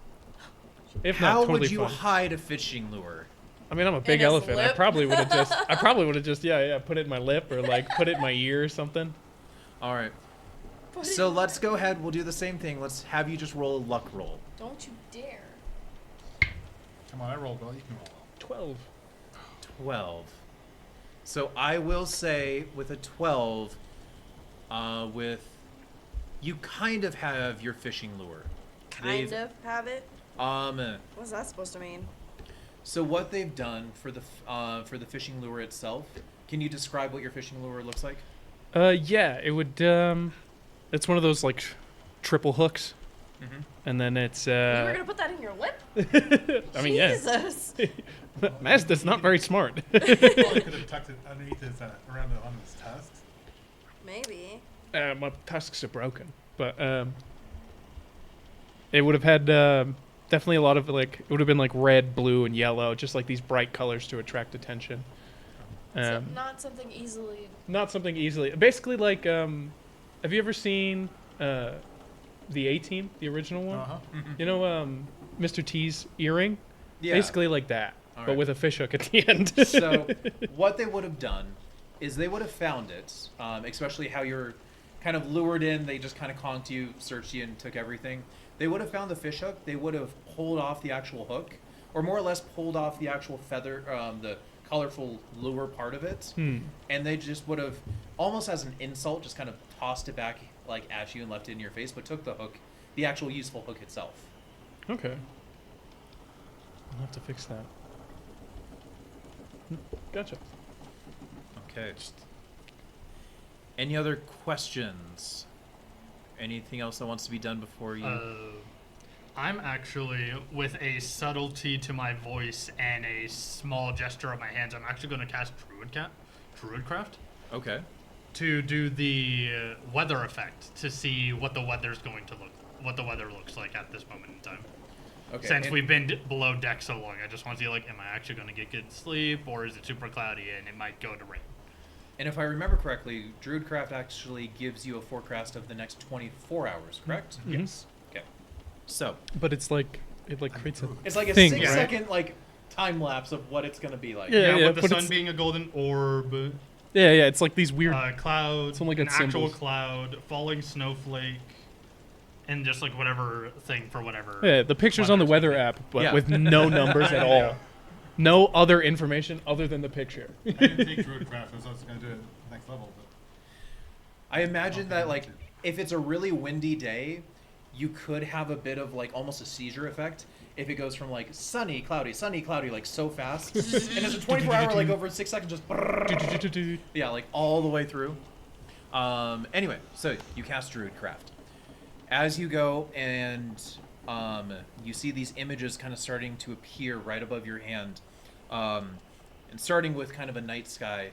If how not, totally would you fine. hide a fishing lure? I mean, I'm a big his elephant. I lip? probably would have just put it in my lip or like put it in my ear or something. All right. So let's go ahead. We'll do the same thing. Let's have you just roll a luck roll. Don't you dare. Come on, I rolled well. You can roll well. 12. 12. So I will say with a 12, you kind of have your fishing lure. Kind of have it? Um. What's that supposed to mean? So what they've done for the fishing lure itself, can you describe what your fishing lure looks like? Yeah, it would. It's one of those like triple hooks, Mm-hmm. and then it's. You were gonna put that in your lip? I mean, yeah. Jesus. Mazda's not very smart. Probably could have tucked it underneath his, around on his tusks. Maybe. My tusks are broken, but it would have had definitely a lot of like it would have been like red, blue, and yellow, just like these bright colors to attract attention. So not something easily. Not something easily. Basically, like, have you ever seen the A-Team, the original one? Uh-huh. You know, Mr. T's earring? Yeah. Basically like that, All but right. with a fish hook at the end. So what they would have done is they would have found it, especially how you're kind of lured in. They just kind of conked you, searched you, and took everything. They would have found the fish hook. They would have pulled off the actual hook, or more or less pulled off the actual feather, the colorful lure part of it, and they just would have, almost as an insult, just kind of tossed it back like at you and left it in your face, but took the hook, the actual useful hook itself. Okay. I'll have to fix that. Gotcha. Okay. Any other questions? Anything else that wants to be done before you? I'm actually, with a subtlety to my voice and a small gesture of my hands, I'm actually going to cast Druidcraft Okay. to do the weather effect to see what the weather's going to what the weather looks like at this moment in time. Okay. Since and- we've been below deck so long, I just want to see, like, am I actually going to get good sleep, or is it super cloudy and it might go to rain? And if I remember correctly, Druidcraft actually gives you a forecast of the next 24 hours, correct? Mhm. Yes. Okay. So But it's like it like creates a it's like a thing, 6-second like time lapse of what it's gonna be like. Yeah, with the but sun it's- being a golden orb, yeah. It's like these weird. cloud, Something like an that actual symbols. cloud, falling snowflake, and just like whatever thing for whatever. Yeah, the pictures on the weather's weather gonna app, but Yeah. with no numbers at all. Yeah. No other information other than the picture. I didn't take Druidcraft. I was going to do it next level. But I imagine that Okay. like if it's a really windy day, you could have a bit of like almost a seizure effect if it goes from like sunny, cloudy, like so fast, and it's a 24-hour like over 6 seconds just yeah, like all the way through. Anyway, so you cast Druidcraft. As you go and you see these images kind of starting to appear right above your hand, and starting with kind of a night sky.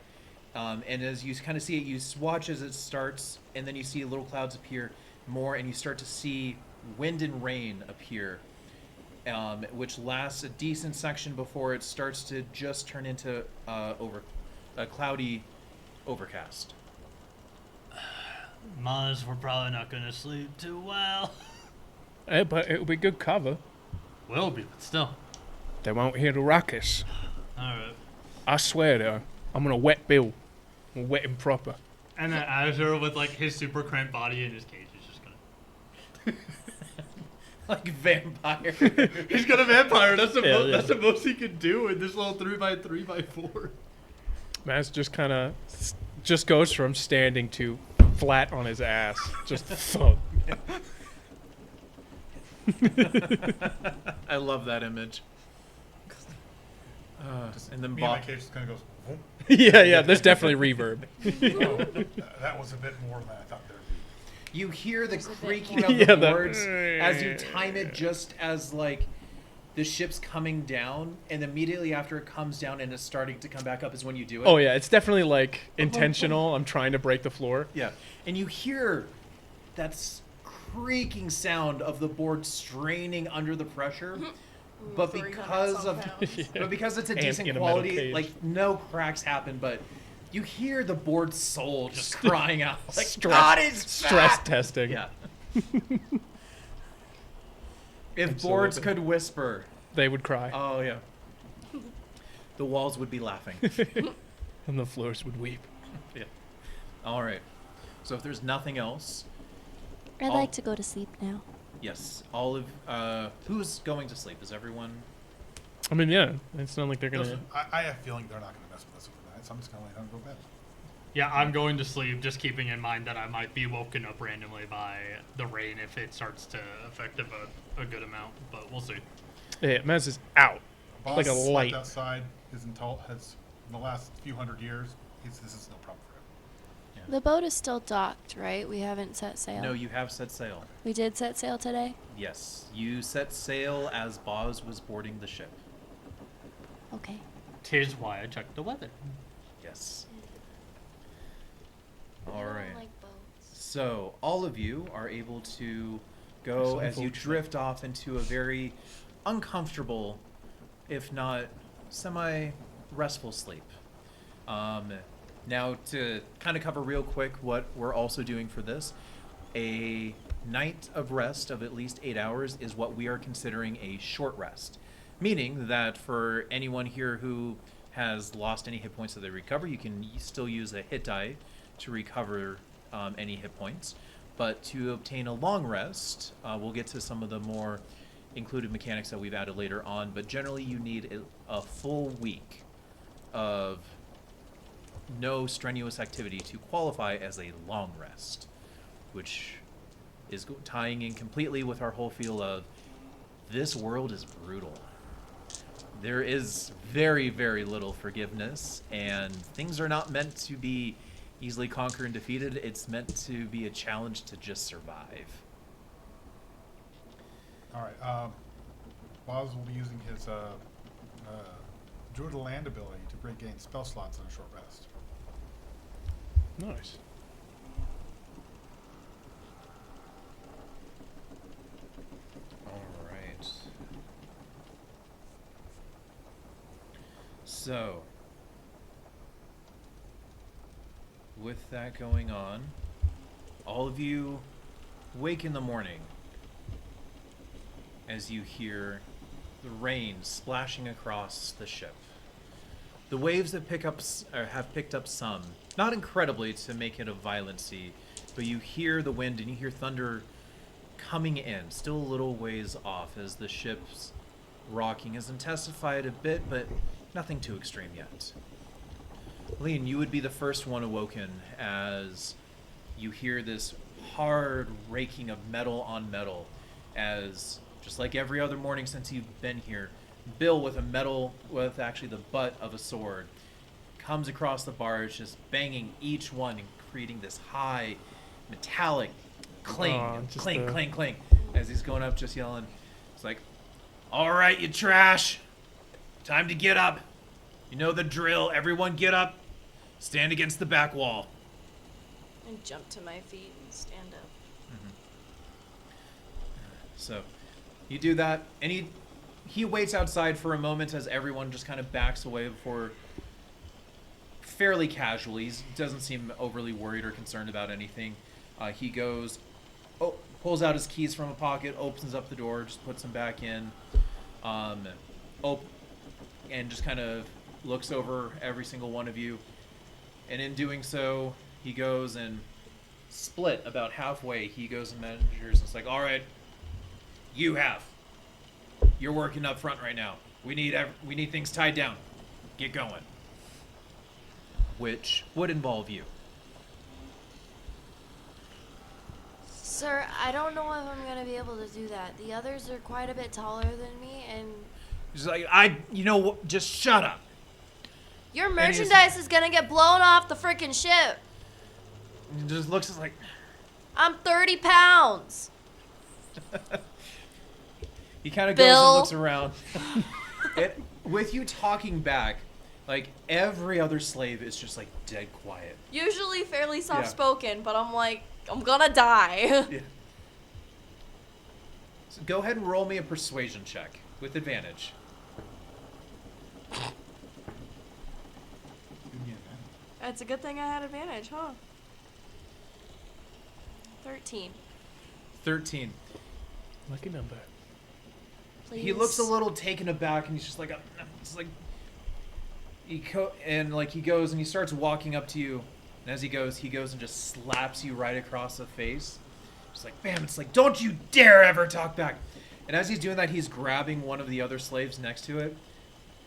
And as you kind of see it, you watch as it starts, and then you see little clouds appear more, and you start to see wind and rain appear, which lasts a decent section before it starts to just turn into a cloudy overcast. Mars, we're probably not going to sleep too well. But it'll be good cover. Will be, but still. They won't hear the ruckus. Alright. I swear, though, I'm gonna wet Bill. I'm gonna wet him proper. And then Azure, with like his super cramped body in his cage, is just gonna. Like vampire. He's gonna vampire. That's the Yeah, yeah. that's the most he can do in this little 3x3x4. Maz just goes from standing to flat on his ass. Just thud. I love that image. And then me and Bob. my cage just kind of goes, "Whoop." yeah. There's definitely reverb. That was a bit more than I thought there would be. You hear the There's a bit creaking more. of Yeah, the the- boards as you time it just as like the ship's coming down, and immediately after it comes down and is starting to come back up is when you do it. Oh yeah, it's definitely like intentional. I'm trying to break the floor. Yeah. And you hear that creaking sound of the board straining under the pressure but 300 because some of pounds. but because it's a And decent in a metal quality, cage. like no cracks happen, but you hear the board's soul just crying out like Stress- God is Stress fat!" testing. Yeah. If boards Absolutely. could whisper, They would cry, oh yeah, the walls would be laughing. and the floors would weep. Yeah. All right. So if there's nothing else, I'd I'll- like to go to sleep now. yes, all of who's going to sleep? Is everyone? I mean, yeah, it's not like they're gonna. Listen, I have a feeling they're not going to mess with us overnight, so I'm just going to lay down and go to bed. Yeah, I'm going to sleep, just keeping in mind that I might be woken up randomly by the rain if it starts to affect a good amount, but we'll see. Yeah, Maz is out. Boss Like a slept light. outside has in the last few hundred years. This is no problem for him. The boat is still docked, right? We haven't set sail. No, you have set sail. We did set sail today? Yes, you set sail as Boz was boarding the ship. Okay. Tis why I checked the weather. Yes. I All don't right. like boats. So all of you are able to go That's as you unfortunate. drift off into a very uncomfortable, if not semi-restful sleep. Now to kind of cover real quick what we're also doing for this, a night of rest of at least 8 hours is what we are considering a short rest. Meaning that for anyone here who has lost any hit points that they recover, you can still use a hit die to recover any hit points. But to obtain a long rest, we'll get to some of the more included mechanics that we've added later on, but generally you need a full week of no strenuous activity to qualify as a long rest, which is tying in completely with our whole feel of this world is brutal. There is very, very little forgiveness, and things are not meant to be easily conquered and defeated. It's meant to be a challenge to just survive. All right. Boz will be using his Druid of Land ability to regain spell slots on a short rest. Nice. All right. So, with that going on, all of you wake in the morning as you hear the rain splashing across the ship. The waves that have picked up some, not incredibly to make it a violent sea, but you hear the wind and you hear thunder coming in, still a little ways off as the ship's rocking has intensified a bit, but nothing too extreme yet. Lean, you would be the first one awoken as you hear this hard raking of metal on metal as, just like every other morning since you've been here, Bill with actually the butt of a sword comes across the barge, just banging each one and creating this high metallic cling, Just cling, the- cling, cling, as he's going up just yelling. It's like, all right, you trash, time to get up. You know the drill, everyone get up, stand against the back wall. And jump to my feet and stand up. So you do that, and he waits outside for a moment as everyone just kind of backs away before, fairly casually, he doesn't seem overly worried or concerned about anything. He goes, pulls out his keys from a pocket, opens up the door, just puts them back in, and just kind of looks over every single one of you. And in doing so, he goes and split about halfway. He goes and measures, and it's like, all right, you're working up front right now. We need things tied down. Get going. Which would involve you. Sir, I don't know if I'm gonna be able to do that. The others are quite a bit taller than me, and He's like, just shut up. your he's- merchandise is gonna get blown off the freaking ship. He just looks at like, I'm 30 pounds. he kind of goes Bill? and looks around. With you talking back, like every other slave is just like dead quiet. Usually fairly soft spoken, but I'm like, I'm gonna die. Yeah. So go ahead and roll me a persuasion check with advantage. It's a good thing I had advantage, huh? 13. 13. Lucky number. Please. He looks a little taken aback, and he's just like, it's like, he goes and he starts walking up to you, and as he goes and just slaps you right across the face. Just like, bam! It's like, don't you dare ever talk back. And as he's doing that, he's grabbing one of the other slaves next to it.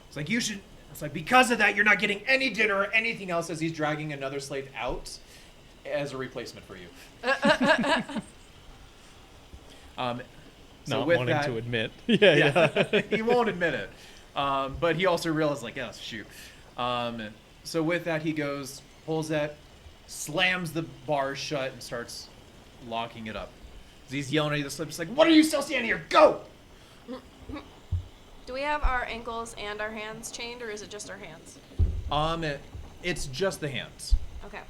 It's like, you should. It's like, because of that, you're not getting any dinner or anything else. As he's dragging another slave out as a replacement for you. So Not with wanting that, to admit. Yeah. he won't admit it. But he also realized, like, oh, shoot. So with that, he goes, pulls that, slams the bar shut, and starts locking it up. He's yelling at the slip, just like, what are you still standing here? Go! Do we have our ankles and our hands chained, or is it just our hands? It's just the hands. Okay.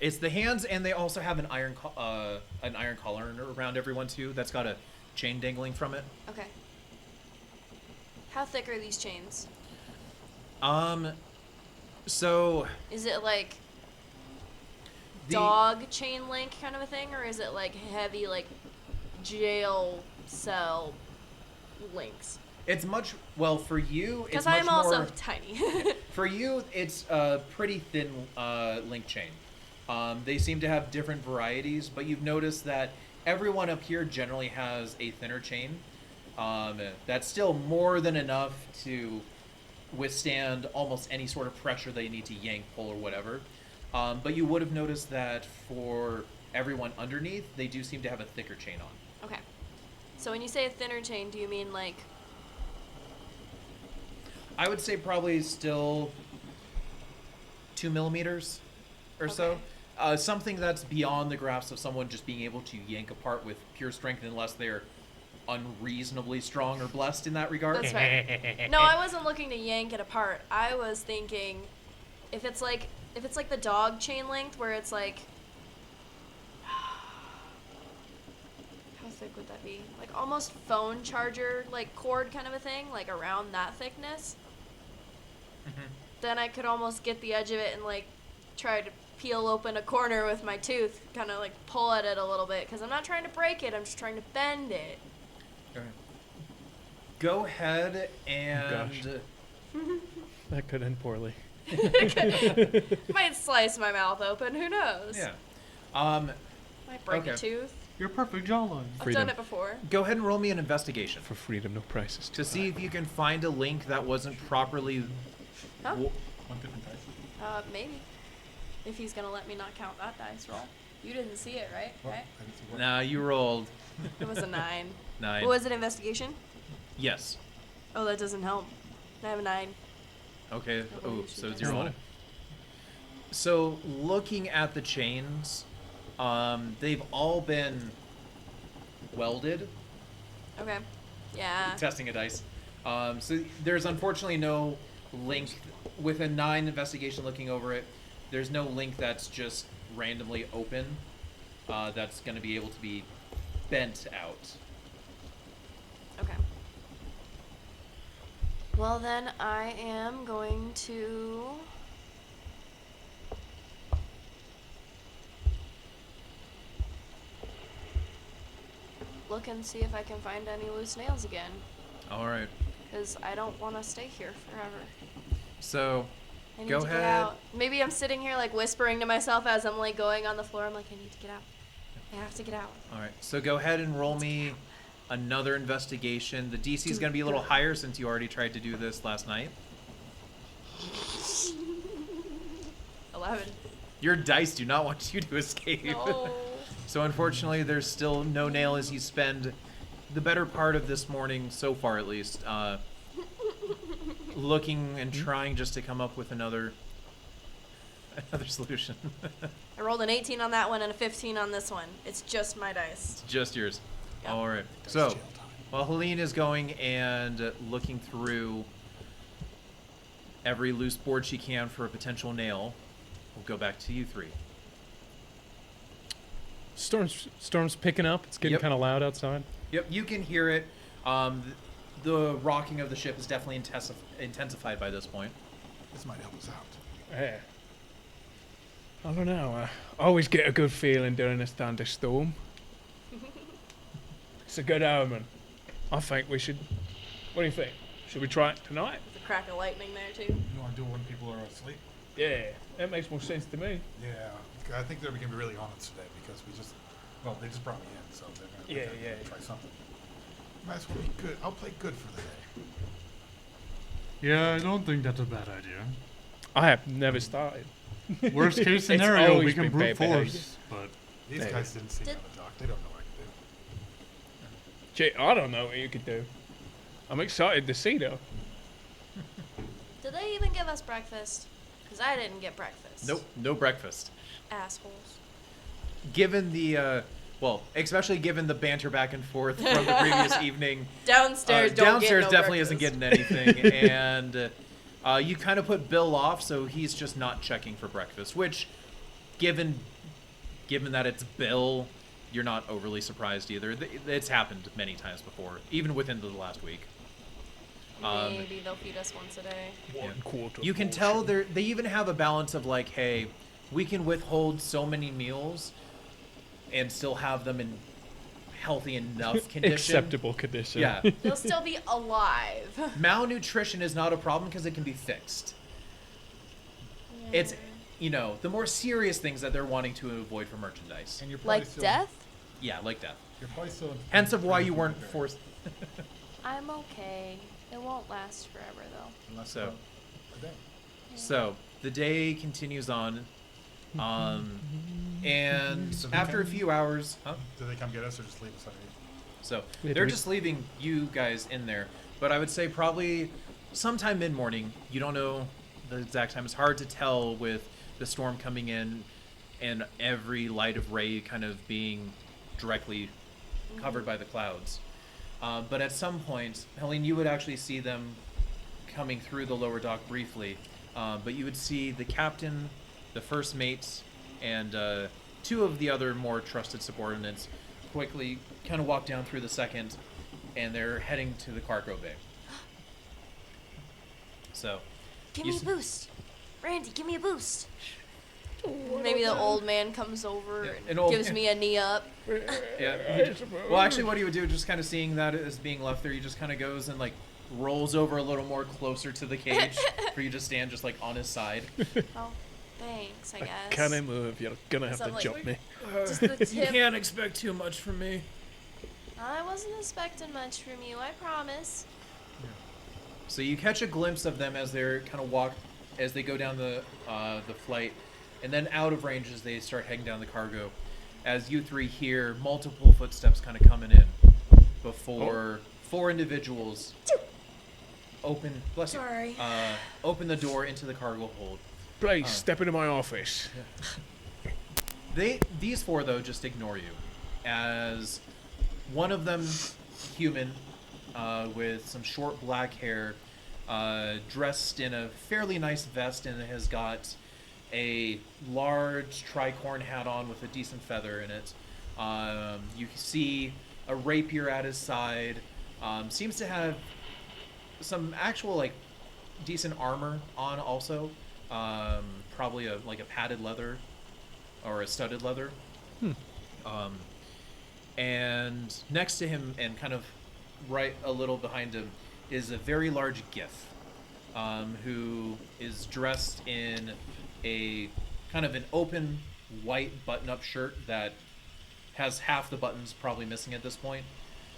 It's the hands, and they also have an iron collar around everyone too. That's got a chain dangling from it. Okay. How thick are these chains? So Is it like the dog chain link kind of a thing, or is it like heavy, like jail cell links? it's much for you. Because It's much I'm also more, tiny. for you. It's a pretty thin link chain. They seem to have different varieties, but you've noticed that everyone up here generally has a thinner chain. That's still more than enough to withstand almost any sort of pressure they need to yank, pull, or whatever. But you would have noticed that for everyone underneath, they do seem to have a thicker chain on. Okay. So when you say a thinner chain, do you mean like... I would say probably still 2 millimeters or so. Something that's beyond the grasp of someone just being able to yank apart with pure strength, unless they're unreasonably strong or blessed in that regard. That's right. No, I wasn't looking to yank it apart. I was thinking if it's like the dog chain length where it's like... How thick would that be? Like almost phone charger, like cord kind of a thing, like around that thickness. Then I could almost get the edge of it and like try to peel open a corner with my tooth, kind of like pull at it a little bit, because I'm not trying to break it, I'm just trying to bend it. Okay. Go ahead and... That could end poorly. Might slice my mouth open, who knows? Yeah. Might break a Okay. tooth. Your perfect jawline. I've Freedom. done it before. Go ahead and roll me an investigation For freedom, no prices. to see if you can find a link that wasn't properly... Huh? One different dice. Maybe. If he's gonna let me not count that dice roll. You didn't see it, right? Well, Right? I didn't see what- Nah, you rolled It was a 9. 9. What was it, investigation? Yes. Oh, that doesn't help. I have a 9. Okay. Oh, Oh, you so should 0 on roll. it. So, looking at the chains, they've all been welded. Okay. Yeah. Testing a dice. So there's unfortunately no link with a 9 investigation looking over it. There's no link that's just randomly open. That's going to be able to be bent out. Okay. Well, then I am going to... look and see if I can find any loose nails again. All right. Because I don't want to stay here forever. So I need Go to get ahead. out. Maybe I'm sitting here like whispering to myself as I'm like going on the floor. I'm like, I need to get out. I have to get out. All right. So go ahead and roll me another investigation. The DC is going to be a little higher since you already tried to do this last night. 11. Your dice do not want you to escape. No. So unfortunately, there's still no nail as you spend the better part of this morning, so far at least, looking and trying just to come up with another solution. I rolled an 18 on that one and a 15 on this one. It's just my dice. It's just yours. Yep. All right. Dice So jail time. while Helene is going and looking through every loose board she can for a potential nail, we'll go back to you three. Storm's picking up. It's getting Yep. kind of loud outside. Yep, you can hear it. The rocking of the ship is definitely intensified by this point. This might help us out. Yeah. I don't know. I always get a good feeling during a thunderstorm. It's a good omen. I think we should. What do you think? Should we try it tonight? With a crack of lightning there too. You want to do it when people are asleep? Yeah, that makes more sense to me. Yeah. I think they're going to be really honest today because they just brought me in, so they're going to try something. Might as well be good. I'll play good for the day. Yeah, I don't think that's a bad idea. I have never started. Worst case It's scenario, always we can been brute bad behavior. force. But These Maybe. guys didn't see me Did- on the dock. They don't know what I can do. Gee, I don't know what you could do. I'm excited to see though. Did they even give us breakfast? Because I didn't get breakfast. Nope, no breakfast. Assholes. Given the, especially given the banter back and forth from the previous evening, Downstairs, don't downstairs get no definitely isn't breakfast. getting anything, and you kind of put Bill off, so he's just not checking for breakfast. Which, given that it's Bill, you're not overly surprised either. It's happened many times before, even within the last week. Maybe they'll feed us once a day. One quarter. You can tell they even have a balance of like, hey, we can withhold so many meals and still have them in healthy enough condition. acceptable condition. Yeah. They'll still be alive. Malnutrition is not a problem because it can be fixed. It's, the more serious things that they're wanting to avoid for merchandise. And you're probably Like still, death? Yeah, like that. You're probably still. Hence of why you weren't forced. I'm okay. It won't last forever though. Unless So- today. So the day continues on, and So they after a come- few hours, Do they come get us or just leave us underneath? So Yeah, do they're we- just leaving you guys in there, but I would say probably sometime mid-morning. You don't know the exact time. It's hard to tell with the storm coming in and every light of ray kind of being directly covered by the clouds. But at some point, Helene, you would actually see them coming through the lower dock briefly. But you would see the captain, the first mate, and two of the other more trusted subordinates quickly kind of walk down through the second, and they're heading to the cargo bay. So, Give You me a s- boost. Randy, give me a boost. Maybe the old man comes over Yeah, and an old gives man. me a knee up. yeah. Well, actually, what he would do, just kind of seeing that as being left there, he just kind of goes and like rolls over a little more closer to the cage for you to stand just like on his side. Oh, thanks, I guess. Can I move? You're gonna have to Something jump like- me. Just the tip. expect too much from me. I wasn't expecting much from you, I promise. So you catch a glimpse of them as they're kind of as they go down the flight, and then out of range as they start heading down the cargo. As you three hear multiple footsteps kind of coming in before four individuals open. Bless you. Sorry. Open the door into the cargo hold. Please step into my office. These four though just ignore you, as one of them, human, with some short black hair, dressed in a fairly nice vest, and has got a large tricorn hat on with a decent feather in it. You can see a rapier at his side. Seems to have some actual like decent armor on also. Probably a padded leather or a studded leather. And next to him and kind of right a little behind him is a very large Gith, who is dressed in a kind of an open white button-up shirt that has half the buttons probably missing at this point.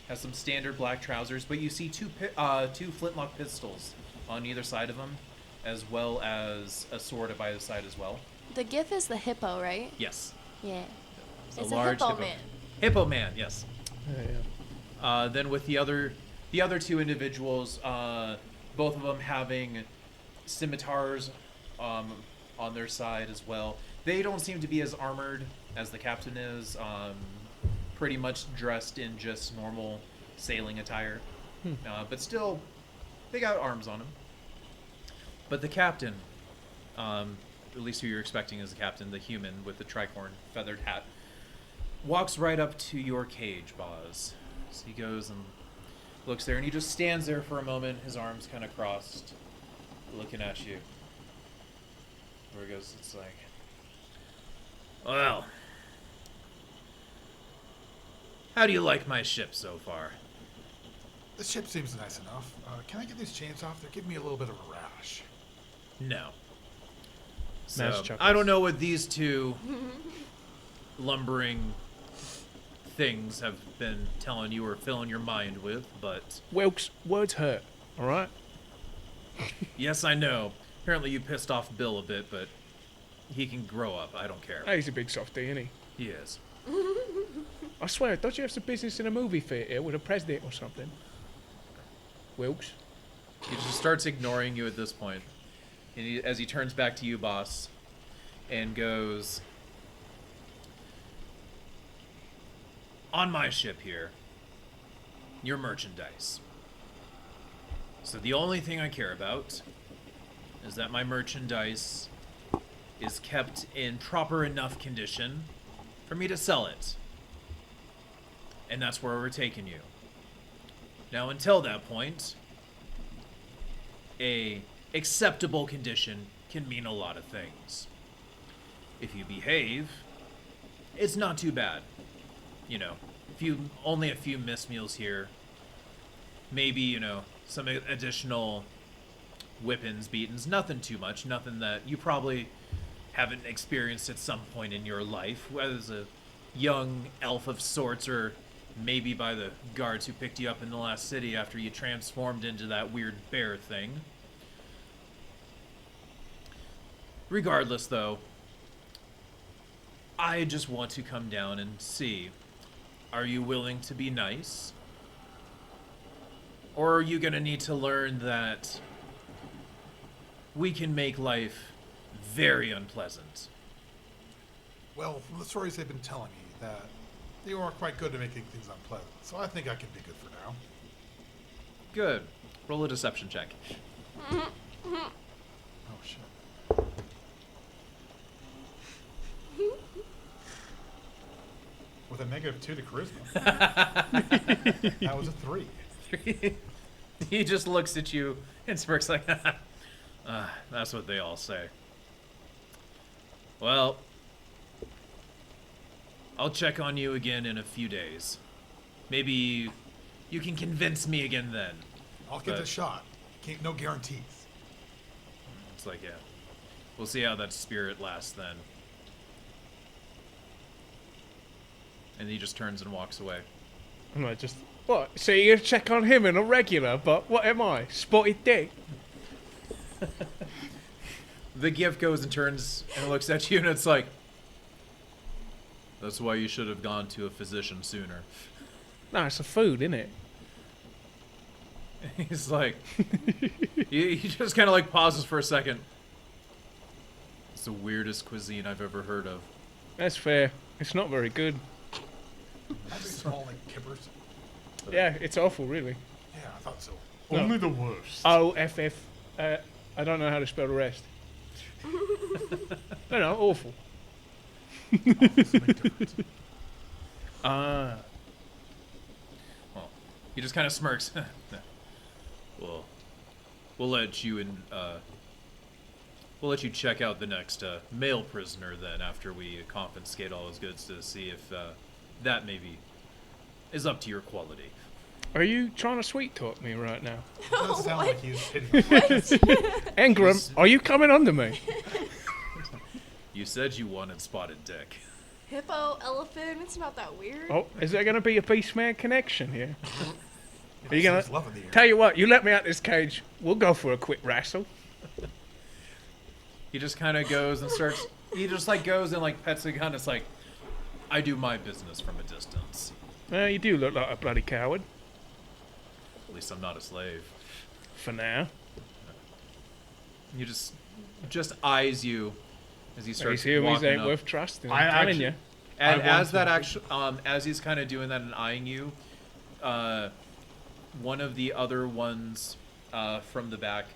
Has some standard black trousers, but you see two flintlock pistols on either side of him, as well as a sword by his side as well. The GIF is the hippo, right? Yes, Yeah. it's It's a a large hippo man. Hippo man, yes. Yeah. Then with the other two individuals, both of them having scimitars on their side as well. They don't seem to be as armored as the captain is. Pretty much dressed in just normal sailing attire, but still, they got arms on them. But the captain, at least who you're expecting is the captain, the human with the tricorn feathered hat, walks right up to your cage, Boz. So he goes and looks there, and he just stands there for a moment, his arms kind of crossed, looking at you. Where he goes, it's like, well, how do you like my ship so far? The ship seems nice enough. Can I get these chains off? They're giving me a little bit of a rash. No. Mass So, chuckles. I don't know what these two lumbering things have been telling you or filling your mind with, but Wilkes, words hurt, all right? yes, I know. Apparently you pissed off Bill a bit, but he can grow up. I don't care. He's a big softy, isn't he? He is. I swear, don't you have some business in a movie theatre with a president or something? Wilkes? He just starts ignoring you at this point. And as he turns back to you, boss, and goes, on my ship here, your merchandise. So the only thing I care about is that my merchandise is kept in proper enough condition for me to sell it. And that's where we're taking you. Now, until that point, a acceptable condition can mean a lot of things. If you behave, it's not too bad. You know, only a few missed meals here. Maybe, you know, some additional whippings, beatings, nothing too much, nothing that you probably haven't experienced at some point in your life, whether it's a young elf of sorts or maybe by the guards who picked you up in the last city after you transformed into that weird bear thing. Regardless, though, I just want to come down and see, are you willing to be nice? Or are you going to need to learn that we can make life very unpleasant? Well, from the stories they've been telling me, that they are quite good at making things unpleasant, so I think I can be good for now. Good. Roll a deception check. Oh, shit. With a -2 to charisma. That was a 3. He just looks at you and smirks like, that's what they all say. Well, I'll check on you again in a few days. Maybe you can convince me again then. I'll get But- the shot. No guarantees. It's like, yeah. We'll see how that spirit lasts then. And he just turns and walks away. I'm like, just, what? So you check on him in a regular, but what am I? Spotted dick? The gift goes and turns and looks at you, and it's like, that's why you should have gone to a physician sooner. No, it's a food, isn't it? He's like, he just kind of like pauses for a second. It's the weirdest cuisine I've ever heard of. That's fair. It's not very good. I think small like kippers. Yeah, it's awful, really. Yeah, I thought so. No. Only the worst. OFF. I don't know how to spell the rest. No, awful. Ah. Well, he just kind of smirks. Well, we'll let you we'll let you check out the next male prisoner then after we confiscate all his goods to see if that maybe is up to your quality. Are you trying to sweet talk me right now? It does sound like he's hitting me. Ingram, are you coming under me? You said you wanted spotted dick. Hippo, elephant, it's not that weird. Oh, is there going to be a Beastman connection here? Are you going He's to... loving the air. Tell you what, you let me out this cage, we'll go for a quick wrestle. He just kind of goes and starts. He just like goes and like pets a gun. It's like, I do my business from a distance. Well, you do look like a bloody coward. At least I'm not a slave. For now. He just eyes you as he starts These humans walking ain't up. worth trusting, I I'm telling actually- you. And I want as that to- actually, as he's kind of doing that and eyeing you, one of the other ones from the back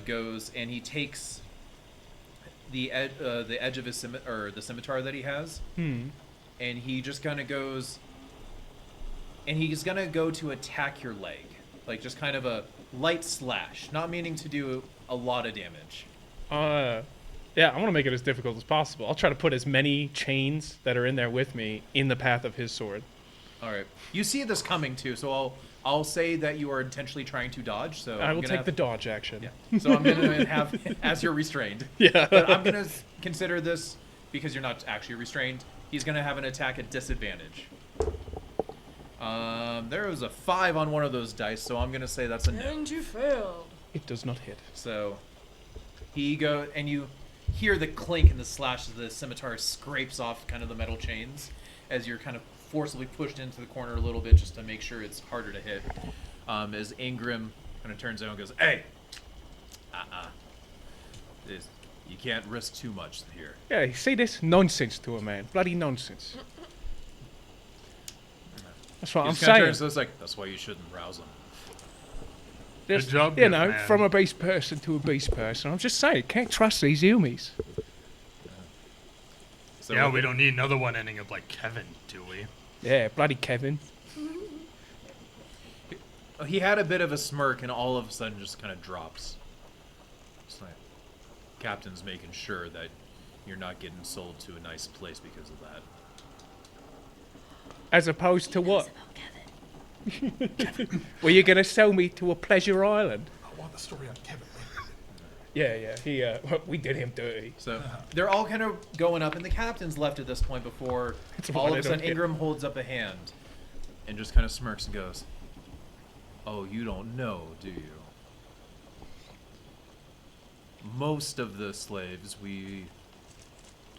goes and he takes the edge of his the scimitar that he has, Hmm. and he just kind of goes, and he's gonna go to attack your leg, like just kind of a light slash, not meaning to do a lot of damage. Yeah, I want to make it as difficult as possible. I'll try to put as many chains that are in there with me in the path of his sword. All right, you see this coming too, so I'll say that you are intentionally trying to dodge. So I I'm will gonna take have, the dodge action. Yeah. So I'm gonna have as you're restrained. Yeah. But I'm gonna consider this because you're not actually restrained. He's gonna have an attack at disadvantage. There was a 5 on one of those dice, so I'm gonna say that's a no. And you failed. It does not hit. So and you hear the clink and the slash as the scimitar scrapes off kind of the metal chains as you're kind of forcibly pushed into the corner a little bit just to make sure it's harder to hit. As Ingram kind of turns out and goes, "Hey, you can't risk too much here." Yeah, you say this nonsense to a man. Bloody nonsense. That's what I'm He just kinda saying. turns to us like, "That's why you shouldn't rouse him." Just, job, you good know, man. from a base person to a base person. I'm just saying, can't trust these Yumis. So Yeah, with we it- don't need another one ending up like Kevin, do we? Yeah, bloody Kevin. He had a bit of a smirk and all of a sudden just kind of drops. It's like, Captain's making sure that you're not getting sold to a nice place because of that. As opposed to what? Were you going to sell me to a pleasure island? I want the story on Kevin. Yeah, he, we did him dirty. So they're all kind of going up, and the captain's left at this point before It's all fine, of I a sudden don't care. Ingram holds up a hand and just kind of smirks and goes, "Oh, you don't know, do you? Most of the slaves, we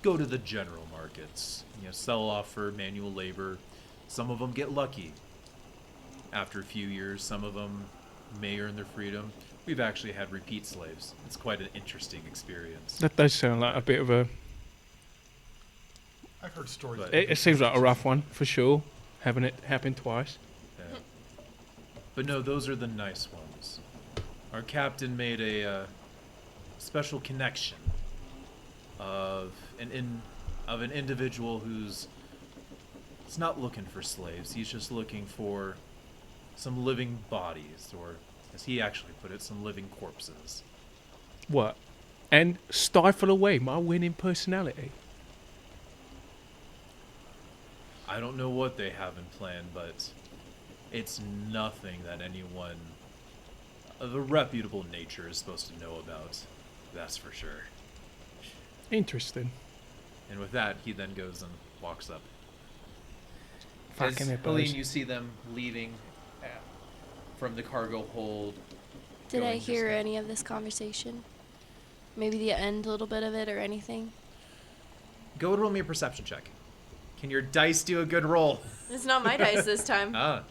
go to the general markets, sell off for manual labor. Some of them get lucky. After a few years, some of them may earn their freedom. We've actually had repeat slaves. It's quite an interesting experience." That does sound like a bit of a... I've heard stories. But- of It seems like a rough one, for sure. Having it happen twice. Yeah. But no, those are the nice ones. Our captain made a special connection of an individual who's not looking for slaves. He's just looking for some living bodies, or as he actually put it, some living corpses. What? And stifle away my winning personality. I don't know what they have in plan, but it's nothing that anyone of a reputable nature is supposed to know about. That's for sure. Interesting. And with that, he then goes and walks up. Fucking As hippos. Helene, you see them leaving from the cargo hold. Did I going just hear now. any of this conversation? Maybe the end, a little bit of it, or anything? Go roll me a perception check. Can your dice do a good roll? It's not my dice this time. Ah,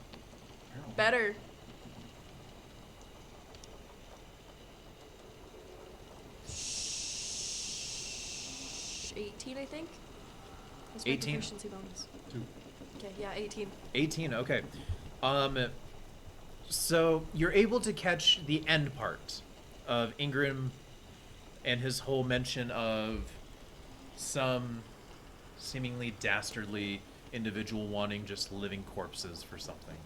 Better. Shh, 18, I think. That's my 18? proficiency bonus. 2. Okay, yeah, 18. 18. Okay. So you're able to catch the end part of Ingram and his whole mention of some seemingly dastardly individual wanting just living corpses for something.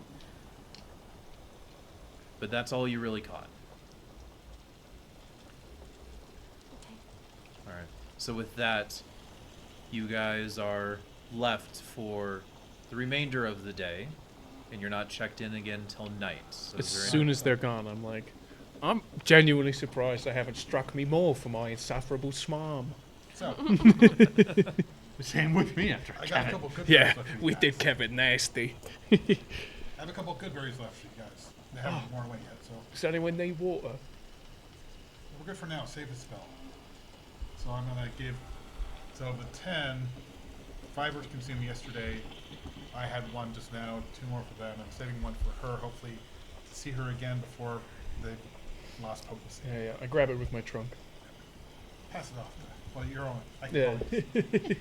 But that's all you really caught. Okay. All right. So with that, you guys are left for the remainder of the day, and you're not checked in again till night. So As is there soon any- as they're gone, I'm like, I'm genuinely surprised they haven't struck me more for my insufferable smarm. So, Same with me after I got a Kevin. couple good Yeah, berries left for you we guys. did Kevin nasty. I have a couple good berries left for you guys. They haven't worn away yet, so Does anyone need water? we're good for now. Save a spell. So I'm gonna give. So the 10, 5 were consumed yesterday. I had 1 just now, 2 more for them. I'm saving 1 for her. Hopefully, to see her again before the last potency. Yeah, I grab it with my trunk. Pass it off. Well, you're on. I can Yeah. call it.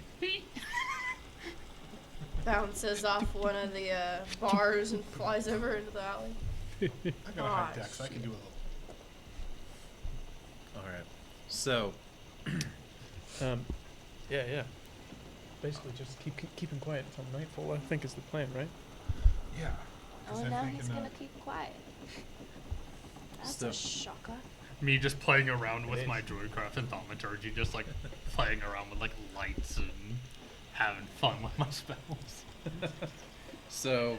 Bounces off one of the bars and flies over into the alley. I've got a high Ah, dex. I can do a little. All right. So Yeah. Basically, just keep him quiet until nightfall. I think is the plan, right? Yeah. Oh, I'm now thinking, he's gonna keep quiet. That's So- a shocker. Me just playing around It with is. my druidcraft and thaumaturgy, just like playing around with like lights and having fun with my spells. So,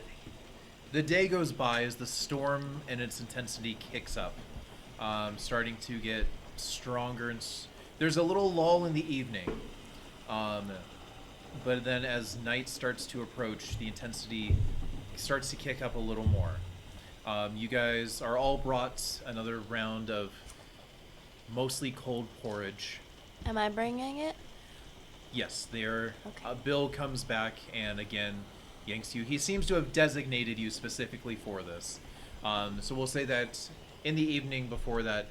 the day goes by as the storm and its intensity kicks up, starting to get stronger. There's a little lull in the evening, but then as night starts to approach, the intensity starts to kick up a little more. You guys are all brought another round of mostly cold porridge. Am I bringing it? Yes, they're. Okay. Bill comes back and again yanks you. He seems to have designated you specifically for this. So we'll say that in the evening before that,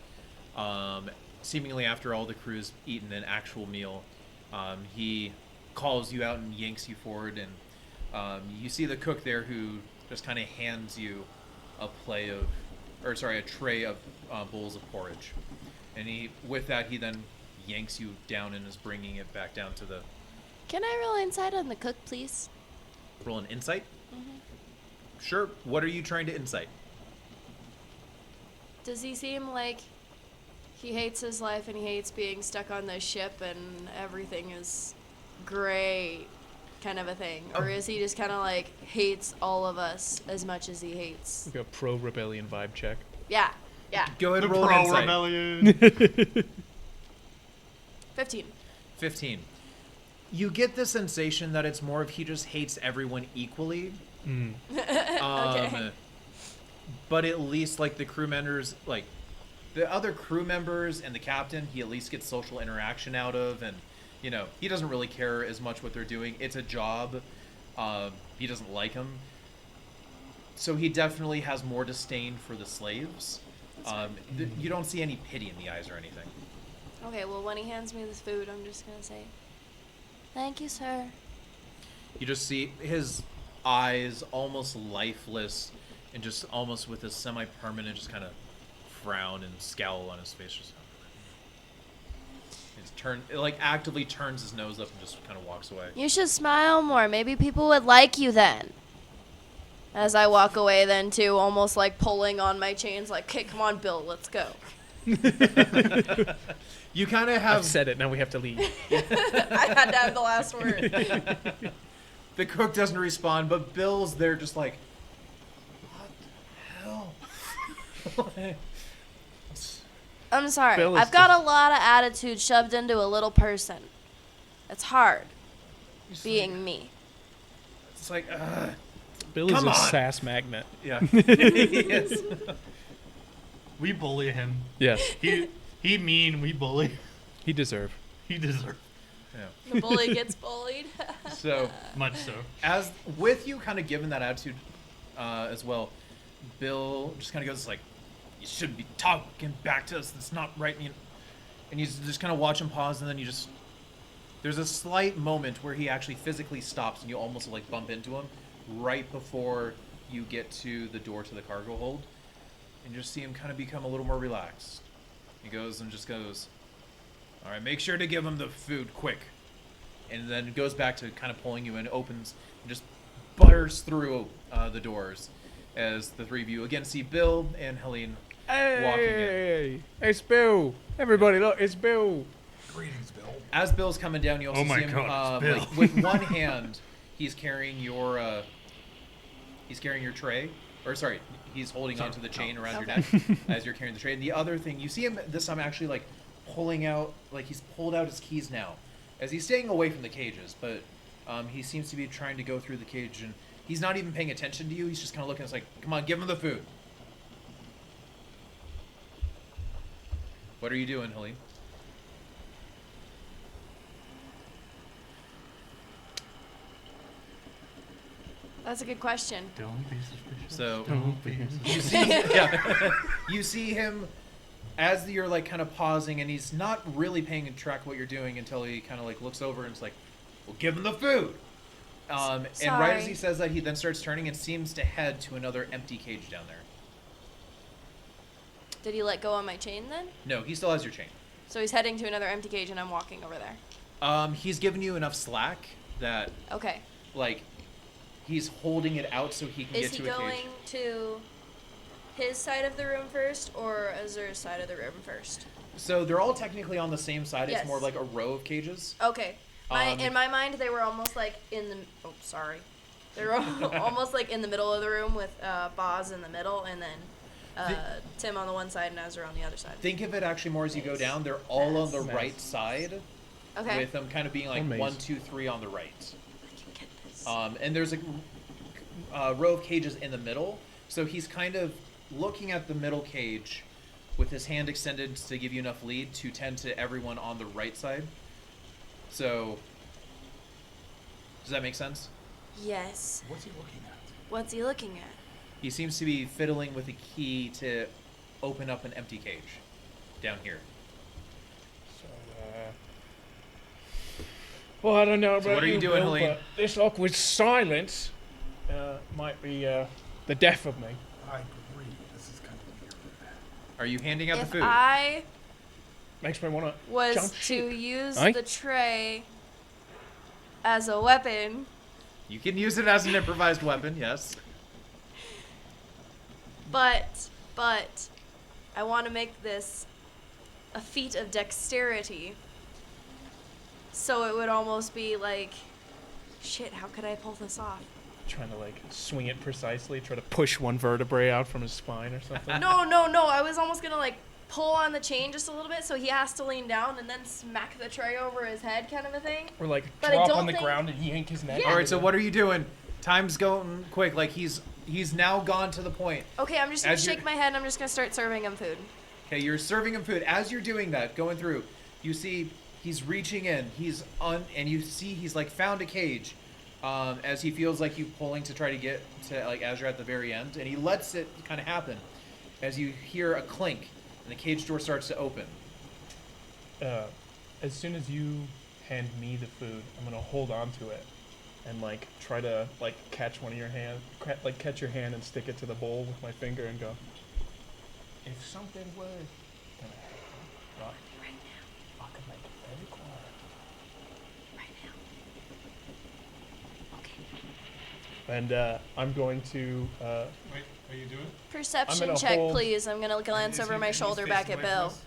seemingly after all the crew's eaten an actual meal, he calls you out and yanks you forward, and you see the cook there who just kind of hands you a tray of bowls of porridge, and with that he then yanks you down and is bringing it back down to the. Can I roll insight on the cook, please? Roll an insight. Mm-hmm. Sure. What are you trying to insight? Does he seem like he hates his life and he hates being stuck on this ship and everything is great, kind of a thing? Or is he just kind of like hates all of us as much as he hates? Like a pro-rebellion vibe check. Yeah, yeah. Go ahead The and roll an pro insight. rebellion. 15. 15. You get the sensation that it's more of he just hates everyone equally. Okay. But at least like the crew members, like the other crew members and the captain, he at least gets social interaction out of, and he doesn't really care as much what they're doing. It's a job. He doesn't like them, so he definitely has more disdain for the slaves. You don't see any pity in the eyes or anything. Okay, well, when he hands me this food, I'm just gonna say, Thank you, sir. You just see his eyes almost lifeless and just almost with a semi-permanent just kind of frown and scowl on his face. Just actively turns his nose up and just kind of walks away. You should smile more. Maybe people would like you then. as I walk away then too, almost like pulling on my chains, like, okay, come on, Bill, let's go. You kind of I've have said it. Now we have to leave. I had to have the last word. the cook doesn't respond, but Bill's there just like, what the hell? I'm sorry. Bill is I've got a lot of attitude shoved into a little person. It's hard being me. It's like, Bill is Come a on. sass magnet. yeah. Yes. We bully him. Yes, He mean, we bully. he deserved. He deserves. Yeah. The bully gets bullied. So, Much so. as with you kind of given that attitude as well, Bill just kind of goes like, you shouldn't be talking back to us. That's not right. And you just kind of watch him pause, and then there's a slight moment where he actually physically stops, and you almost like bump into him right before you get to the door to the cargo hold, and you just see him kind of become a little more relaxed. He goes, all right, make sure to give him the food quick. And then goes back to kind of pulling you in, opens, and just butters through the doors as the three of you again see Bill and Helene walking in. Hey, it's Bill. Everybody, look, it's Bill. Greetings, Bill. As Bill's coming down, you also Oh my see him God, it's like, Bill. with one hand, he's carrying your tray. Or sorry, he's holding onto the chain around your neck as you're carrying the tray. And the other thing, you see him this time actually like pulling out, like he's pulled out his keys now, as he's staying away from the cages. But he seems to be trying to go through the cage, and he's not even paying attention to you. He's just kind of looking. It's like, come on, give him the food. What are you doing, Helene? That's a good question. Don't be suspicious. So Don't be you suspicious. see, yeah, you see him as you're like kind of pausing, and he's not really paying track of what you're doing until he kind of like looks over and it's like, "Well, give him the food." And right as he Sorry. says that, he then starts turning and seems to head to another empty cage down there. Did he let go on my chain then? No, he still has your chain. So he's heading to another empty cage and I'm walking over there. He's given you enough slack that Okay. like He's holding it out so he can Is get he to a going cage. to his side of the room first, or Azur's side of the room first? So they're all technically on the same side. Yes. It's more like a row of cages. Okay. Um, In my mind, they were almost like in the. Oh, sorry. They were almost like in the middle of the room with Boz in the middle, and then Tim on the one side and Azur on the other side. Think of it actually more as you go down. They're all on the Nice. right side, Okay. with them kind of being like Or maze. 1, 2, 3 on the right. I can get this. And there's a row of cages in the middle. So he's kind of looking at the middle cage with his hand extended to give you enough lead to tend to everyone on the right side. So, does that make sense? Yes. What's he looking at? What's he looking at? He seems to be fiddling with a key to open up an empty cage down here. So, well, I don't know about what are you doing, Bill, Helene? but this awkward silence might be the death of me. I agree. This is kind of weird. Are you handing out the If food? I Makes me want to was jump to ship. use Aye? the tray as a weapon, You can use it as an improvised weapon, yes. but I want to make this a feat of dexterity. So it would almost be like, shit, how could I pull this off? Trying to like swing it precisely, try to push one vertebrae out from his spine or something. No, I was almost gonna like pull on the chain just a little bit so he has to lean down and then smack the tray over his head kind of a thing. Or like But I drop don't on the think- ground and yank his neck. Yeah. All right, so what are you doing? Time's going quick. Like he's now gone to the point. Okay, I'm just gonna As you're- shake my head and I'm just gonna start serving him food. Okay, you're serving him food. As you're doing that, going through, you see he's reaching in. He's on, and you see he's like found a cage. As he feels like you pulling to try to get to like as you're at the very end, and he lets it kind of happen. As you hear a clink, and the cage door starts to open. As soon as you hand me the food, I'm gonna hold on to it and like try to like catch one of your hand, like catch your hand and stick it to the bowl with my finger and go. If something were gonna happen, right now, I could make it very quiet. Right now. Okay. And I'm going to. Wait, are you doing? Perception gonna check, hold- please. I'm gonna glance Is over he- my and he's shoulder facing back at away from Bill. us?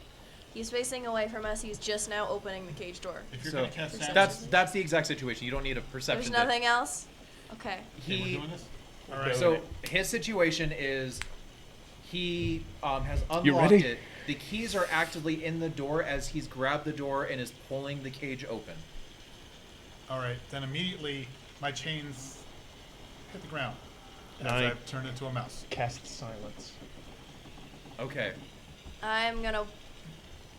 He's facing away from us. He's just now opening the cage door. If you're So gonna cast sound, that's the exact situation. You don't need a perception. There's nothing else? Okay. Okay, we're He doing this. All right. so his situation is he has You unlocked ready? it. The keys are actively in the door as he's grabbed the door and is pulling the cage open. All right. Then immediately my chains hit the ground And as I- I've turned into a mouse. cast silence. Okay. I'm gonna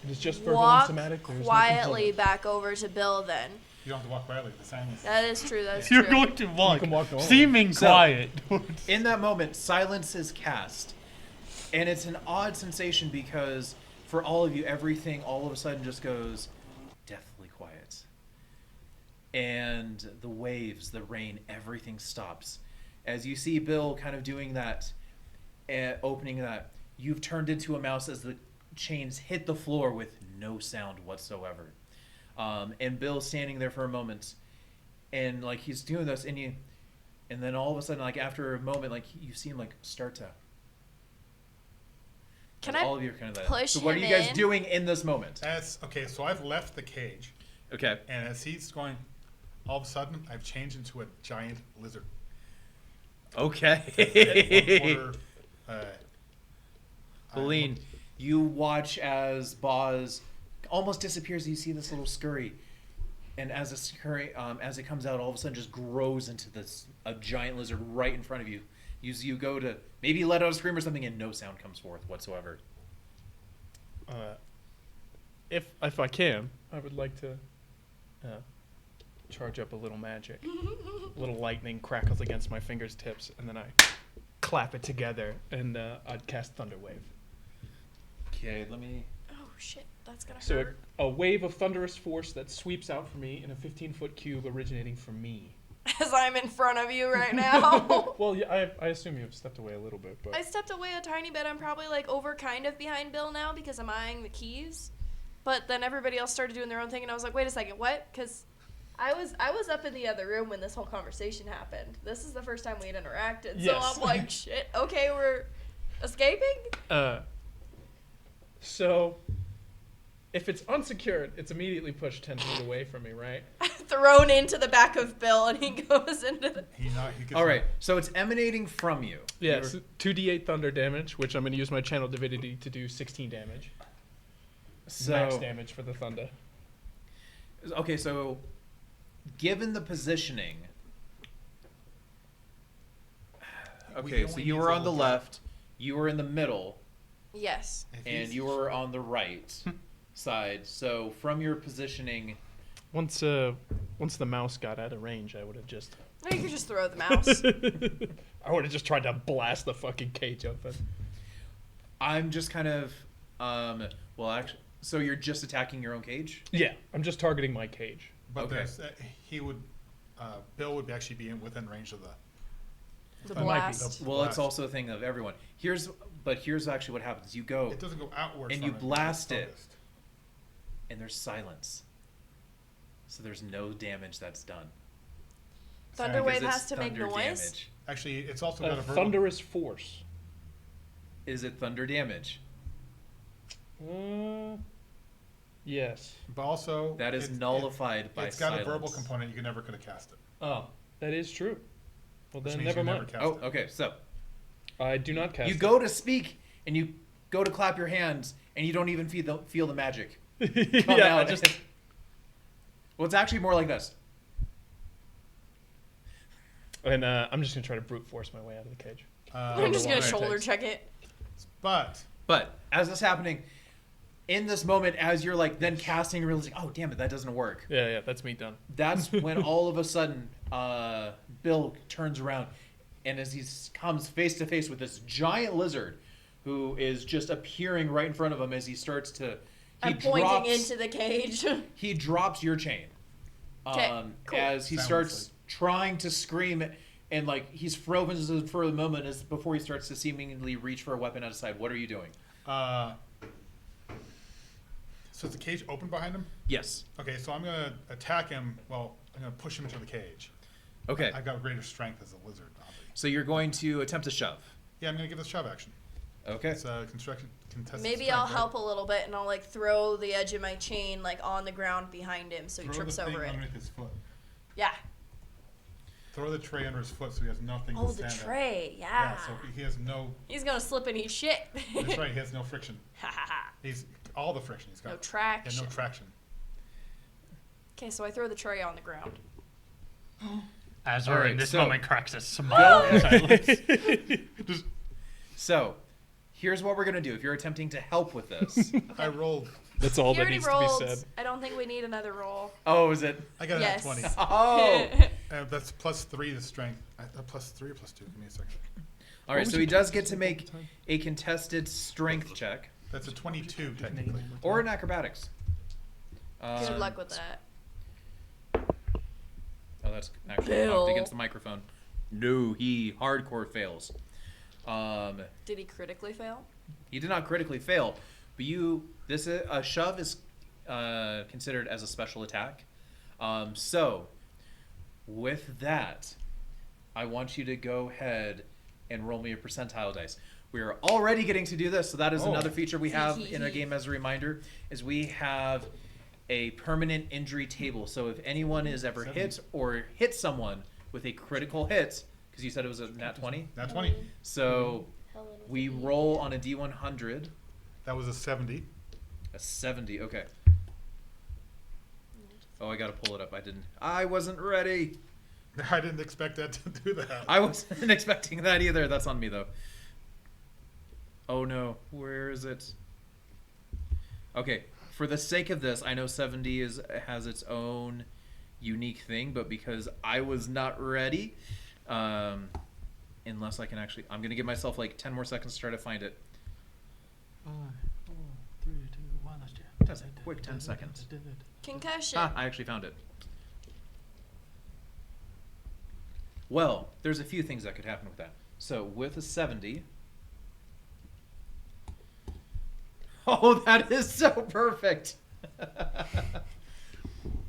It is just for walk somatic. quietly back over to Bill then. You don't have to walk quietly. The silence. That is true, that's You're true. going to walk, can walk normal. seeming So- quiet. In that moment, silence is cast. And it's an odd sensation because for all of you, everything all of a sudden just goes deathly quiet. And the waves, the rain, everything stops. As you see Bill kind of doing that, opening that, you've turned into a mouse as the chains hit the floor with no sound whatsoever. And Bill's standing there for a moment, and like he's doing this, and then all of a sudden, like after a moment, like you see him like start to. Can and I all of you are kind of that. push So what are him you guys in? doing in this moment? As okay, so I've left the cage, Okay. and as he's going, all of a sudden I've changed into a giant lizard. Okay. One quarter, Helene, you watch as Boz almost disappears. You see this little scurry, and as the scurry, as it comes out, all of a sudden just grows into a giant lizard right in front of you. You go to maybe let out a scream or something, and no sound comes forth whatsoever. If I can, I would like to charge up a little magic. A little lightning crackles against my fingers tips, and then I clap it together, and I'd cast Thunder Wave. Okay, let me. Oh shit, that's gonna So hurt. a wave of thunderous force that sweeps out from me in a 15-foot cube originating from me. As I'm in front of you right now. Well, yeah, I assume you have stepped away a little bit, but I stepped away a tiny bit. I'm probably like over kind of behind Bill now because I'm eyeing the keys. But then everybody else started doing their own thing, and I was like, wait a second, what? Because I was up in the other room when this whole conversation happened. This is the first time we had interacted. Yes. So I'm like, shit. Okay, we're escaping. So, if it's unsecured, it's immediately pushed 10 feet away from me, right? Thrown into the back of Bill, and he goes into the. He gets All right, so it's emanating from you. Yes. 2d8 thunder damage, which I'm going to use my channel divinity to do 16 damage. So Max damage for the thunder. okay, so given the positioning, okay, so only you use were a on the little drop. left, you were in the middle, Yes. If and he's- you were on the right side. So from your positioning, Once the mouse got out of range, I would have just... No, you could just throw the mouse. I would have just tried to blast the fucking cage open. I'm just kind of, well, actually, so you're just attacking your own cage? Yeah, I'm just targeting my cage. But Okay. there's, he would, Bill would actually be within range of the. The thunder. blast. The Well, it's blast. also a thing of everyone. Here's actually what happens. You go, It doesn't go outwards. And from you it, blast it's it. focused. and there's silence. So there's no damage that's done. Thunderwave Because it's has to make thunder noise. damage. Actually, it's also got a verbal. Thunderous force. Is it thunder damage? Yes. But also, That is nullified by It's got silence. a verbal component. You never could have cast it. Oh, that is true. Well, Which then means never you mind. cast Oh, it. okay. So I do not cast you it. go to speak and you go to clap your hands and you don't even feel the magic come Yeah, I out. just... Well, it's actually more like this. And I'm just going to try to brute force my way out of the cage. I'm just gonna Alright, shoulder thanks. check it. But But as this happening, in this moment, as you're like then casting, and realizing, oh damn it, that doesn't work. Yeah, that's me done. That's when all of a sudden, Bill turns around, and as he comes face to face with this giant lizard, who is just appearing right in front of him, as he starts to, I'm pointing into the cage. he drops your chain, 'Kay, cool. as he starts trying to scream, and like he's frozen for a moment as before he starts to seemingly reach for a weapon at his side. What are you doing? so is the cage open behind him? Yes. Okay, so I'm gonna attack him. Well, I'm gonna push him into the cage. Okay. I've got greater strength as a lizard, oddly. So you're going to attempt to shove. Yeah, I'm gonna give this shove action. Okay. It's a contested. Maybe strength, I'll right? help a little bit, and I'll like throw the edge of my chain like on the ground behind him, so he Throw trips the thing over it. underneath his foot. Yeah. Throw the tray under his foot so he has nothing Oh, to the stand on. tray. Yeah, Yeah. so he has no. He's gonna slip and eat shit. That's right. He has no friction. Ha ha ha. He's all the friction he's got. No Yeah, traction. no traction. Okay, so I throw the tray on the ground. Azor Alright, in this so- moment cracks a smile in silence. So, here's what we're gonna do. If you're attempting to help with this, I rolled. That's all He that already needs rolled. to be said. I don't think we need another roll. oh, is it? I got Yes. a 20. Oh. That's +3 to strength. +3 or +2? Give me a second. All right. would So you he do does this get to all make the time? a contested strength check That's a 22 technically. or an acrobatics. Good luck with that. Oh, that's actually Bill. knocked against the microphone. No, he hardcore fails. Did he critically fail? He did not critically fail, but a shove is considered as a special attack. So, with that, I want you to go ahead and roll me a percentile dice. We are already getting to do this, so that is Oh. another feature we have in our game as a reminder, is we have a permanent injury table. So if anyone is ever hit or hit someone with a critical hit, because you said it was a nat 20, Nat 20. so we roll on a D100, That was a 70. a 70, okay. Oh, I gotta pull it up. I wasn't ready. I didn't expect that to do that. I wasn't expecting that either. That's on me, though. Oh, no. Where is it? Okay. For the sake of this, I know 70 has its own unique thing, but because I was not ready, unless I can actually... I'm going to give myself like 10 more seconds to try to find it. 5, 4, 3, 2, 1, let's do it. Just a quick 10 seconds. Concussion. Ah, I actually found it. Well, there's a few things that could happen with that. So with a 70... Oh, that is so perfect.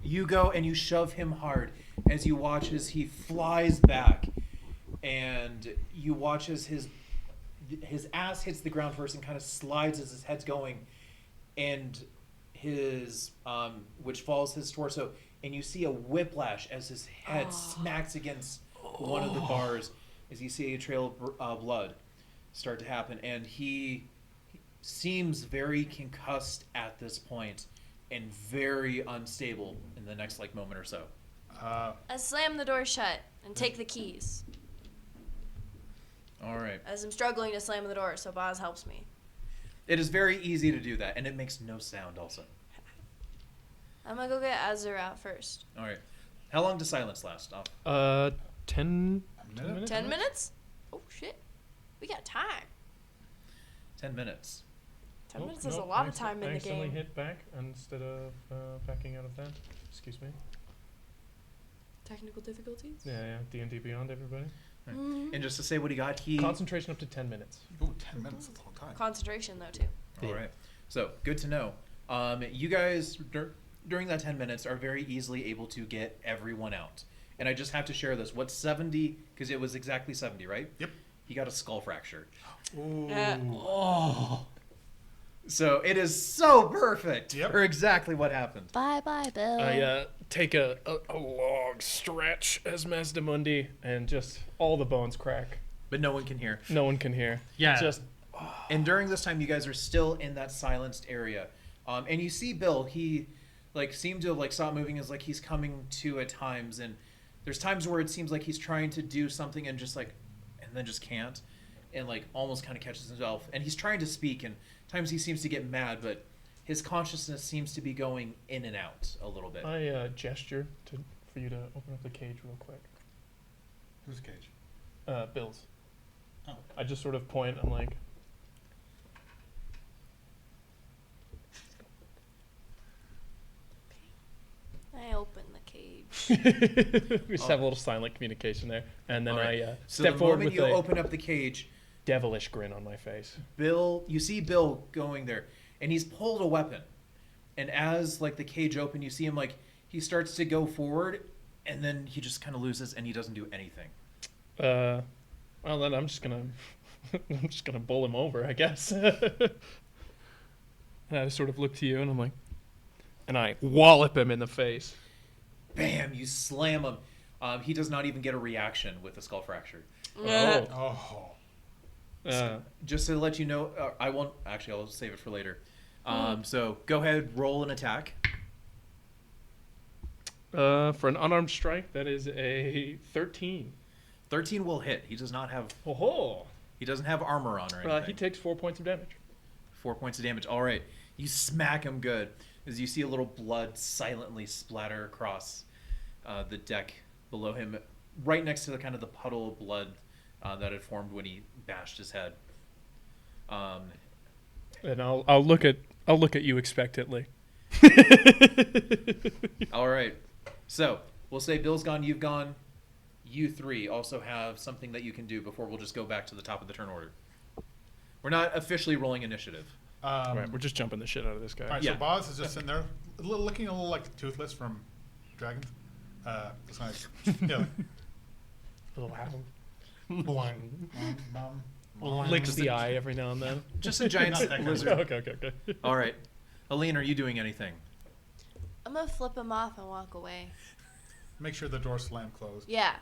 You go and you shove him hard as you watch as he flies back, and you watch as his ass hits the ground first and kind of slides as his head's going, and his which falls his torso, and you see a whiplash as his head smacks against one of the bars, as you see a trail of blood start to happen, and he seems very concussed at this point and very unstable in the next like moment or so. I slam the door shut and take the keys. All right. As I'm struggling to slam the door, so Boz helps me. It is very easy to do that, and it makes no sound also. I'm gonna go get Azur out first. All right. How long does silence last? 10 Minute? 10 minutes? Oh shit. We got time. 10 minutes. 10 minutes is a lot of time in the accidentally game. hit back instead of backing out of that. Excuse me. Technical difficulties? Yeah, D&D Beyond, everybody. Right. Mhm. And just to say what he got, he... Concentration up to 10 minutes. Ooh, 10 minutes. That's a long time. Concentration, though, too. All right. So, good to know. You guys, during that 10 minutes, are very easily able to get everyone out. And I just have to share this. What's 70? Because it was exactly 70, right? Yep. He got a skull fracture. Ooh. Oh. So, it is so perfect Yep. for exactly what happened. Bye, Bill. I take a long stretch as Mazdamundi, and just all the bones crack. But no one can hear. No one can hear. Yeah. Just And during this time, you guys are still in that silenced area. And you see Bill, he seemed to have stop moving, as he's coming to at times. And there's times where it seems like he's trying to do something and just and then just can't. And almost kind of catches himself. And he's trying to speak, and times he seems to get mad, but his consciousness seems to be going in and out a little bit. I gesture for you to open up the cage real quick. Who's Cage? Bill's. Oh. I just sort of point. I'm like, I open the cage. we just have a little silent communication there, and then All right. I So step the forward moment with you a open up the cage, devilish grin on my face. you see Bill going there, and he's pulled a weapon. And as the cage open, you see him he starts to go forward, and then he just kind of loses, and he doesn't do anything. Well then I'm just gonna bowl him over, I guess. And I sort of look to you, and I'm like, and I wallop him in the face. Bam! You slam him. He does not even get a reaction with the skull fracture. Oh. Just to let you know, I won't actually. I'll save it for later. So go ahead, roll an attack. For an unarmed strike, that is a 13. 13 will hit. He does not have. Oh, He doesn't have armor on or anything. he takes 4 points of damage. 4 points of damage. All right. You smack him good as you see a little blood silently splatter across the deck below him, right next to the kind of the puddle of blood that had formed when he bashed his head. And I'll look at you expectantly. All right. So we'll say Bill's gone, you've gone. You three also have something that you can do before we'll just go back to the top of the turn order. We're not officially rolling initiative. Right, we're just jumping the shit out of this guy. All right, Yeah. so Boz is just sitting there, looking a little like Toothless from Dragons. Just like, yeah. Licks the eye every now and then. Just a giant Not that kind of lizard. okay. All right. Aline, are you doing anything? I'm gonna flip him off and walk away. Make sure the door slam closed. Yeah.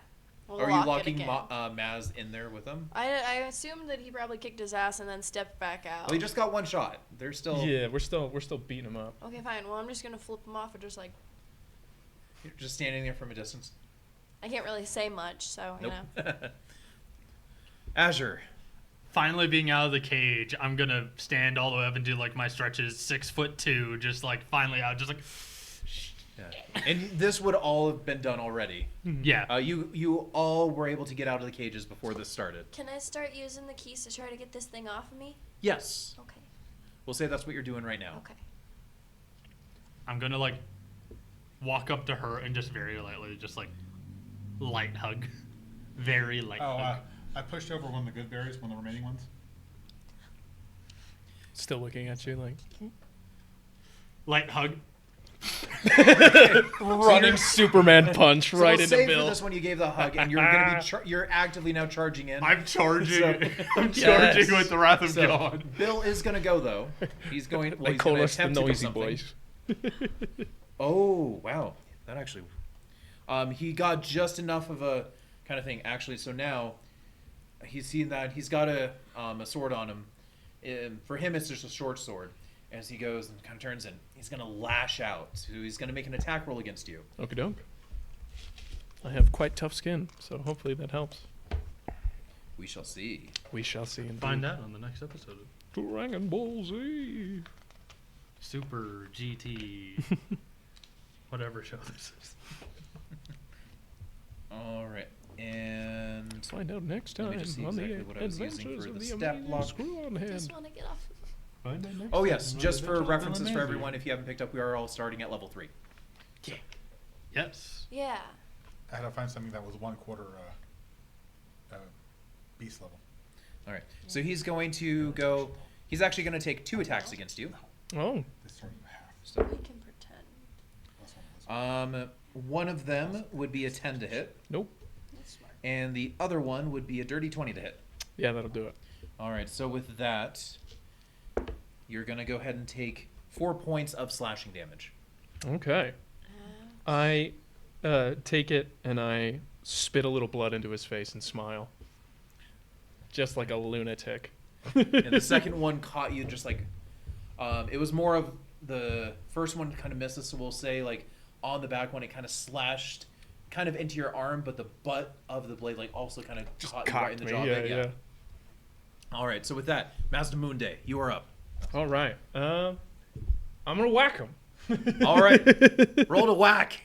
We'll Are you lock it locking again. Maz in there with him? I assumed that he probably kicked his ass and then stepped back out. Well, he just got one shot. They're still. Yeah, we're still beating him up. Okay, fine. Well, I'm just gonna flip him off and just You're just standing there from a distance. I can't really say much, so Nope. you know. Azure. Finally being out of the cage, I'm gonna stand all the way up and do my stretches 6'2", just finally out, just Yeah. And this would all have been done already. yeah. You all were able to get out of the cages before this started. Can I start using the keys to try to get this thing off of me? Yes. Okay. We'll say that's what you're doing right now. Okay. I'm gonna walk up to her and just very lightly, just light hug, very light hug. I pushed over one of the good berries, one of the remaining ones. Still looking at you like, Light hug. Running Superman punch So right we'll into save Bill. for this one you gave the hug, and you're gonna be you're actively now charging in. I'm charging. So- I'm Yes. charging with the Wrath of So, God. Bill is gonna go though. He's going. Well, They he's call gonna us the attempt to do noisy something. boys. Oh wow, that actually. He got just enough of a kind of thing actually. So now, he's seen that he's got a sword on him. For him, it's just a short sword. As he goes and kind of turns in, he's gonna lash out. So he's gonna make an attack roll against you. Okie doke. I have quite tough skin, so hopefully that helps. We shall see. We shall see. Indeed. Find out on the next episode of Dragon Ball Z. Super GT. Whatever show this is. All right, and Find out next Let time me just see on the exactly what I was using adventures for of the the step amazing block. screw-on I hand. just want to get off. Find out next oh time yes, on just for Adventures of references for Maybe. everyone, if you haven't picked up, we are all starting at level 3. Yes. Yeah. I had to find something that was 1/4 beast level. All right, so he's going to go. He's actually going to take 2 attacks against you. Oh, This turn you have. So, We can pretend. Plus one was one of them would be a 10 to hit, nope. That's smart. and the other one would be a dirty 20 to hit. Yeah, that'll do it. All right, so with that, you're going to go ahead and take 4 points of slashing damage. Okay. I take it and I spit a little blood into his face and smile. Just like a lunatic. And the second one caught you just like, it was more of the first one kind of misses, so we'll say like on the back one, it kind of slashed kind of into your arm, but the butt of the blade like also kind of caught you right in the jaw. Yeah, bit, yeah. All right, so with that, Master Moonday, you are up. All right. I'm gonna whack him. All right, roll to whack.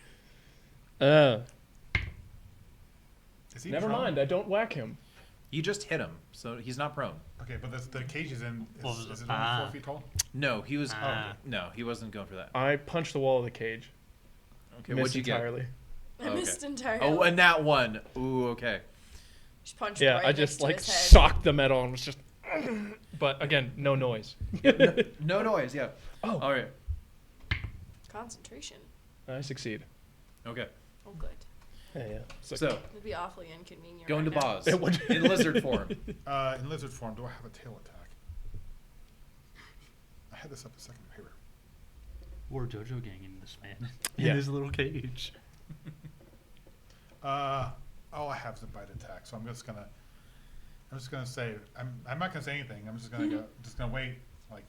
Is he Never prone? mind. I don't whack him. You just hit him, so he's not prone. Okay, but the cage is in. Well, Is it only 4 feet tall? No, he was. Ah. No, he wasn't going for that. I punch the wall of the cage. Okay, Missed what'd you entirely. I Okay. missed entirely. get? Oh, and that one. Ooh, okay. Just punched Yeah, right I next just to like his head. socked the metal and was just. But again, no noise. No noise. Yeah. Oh. All right. Concentration. I succeed. Okay. Oh, good. Yeah. So It'd be awfully inconvenient. going to right now. Boz It would. in lizard form. In lizard form, do I have a tail attack? I had this up a second paper. We're JoJo ganging this man Yeah. in his little cage. I have the bite attack, so I'm just gonna say I'm not gonna say anything. I'm just gonna wait. Like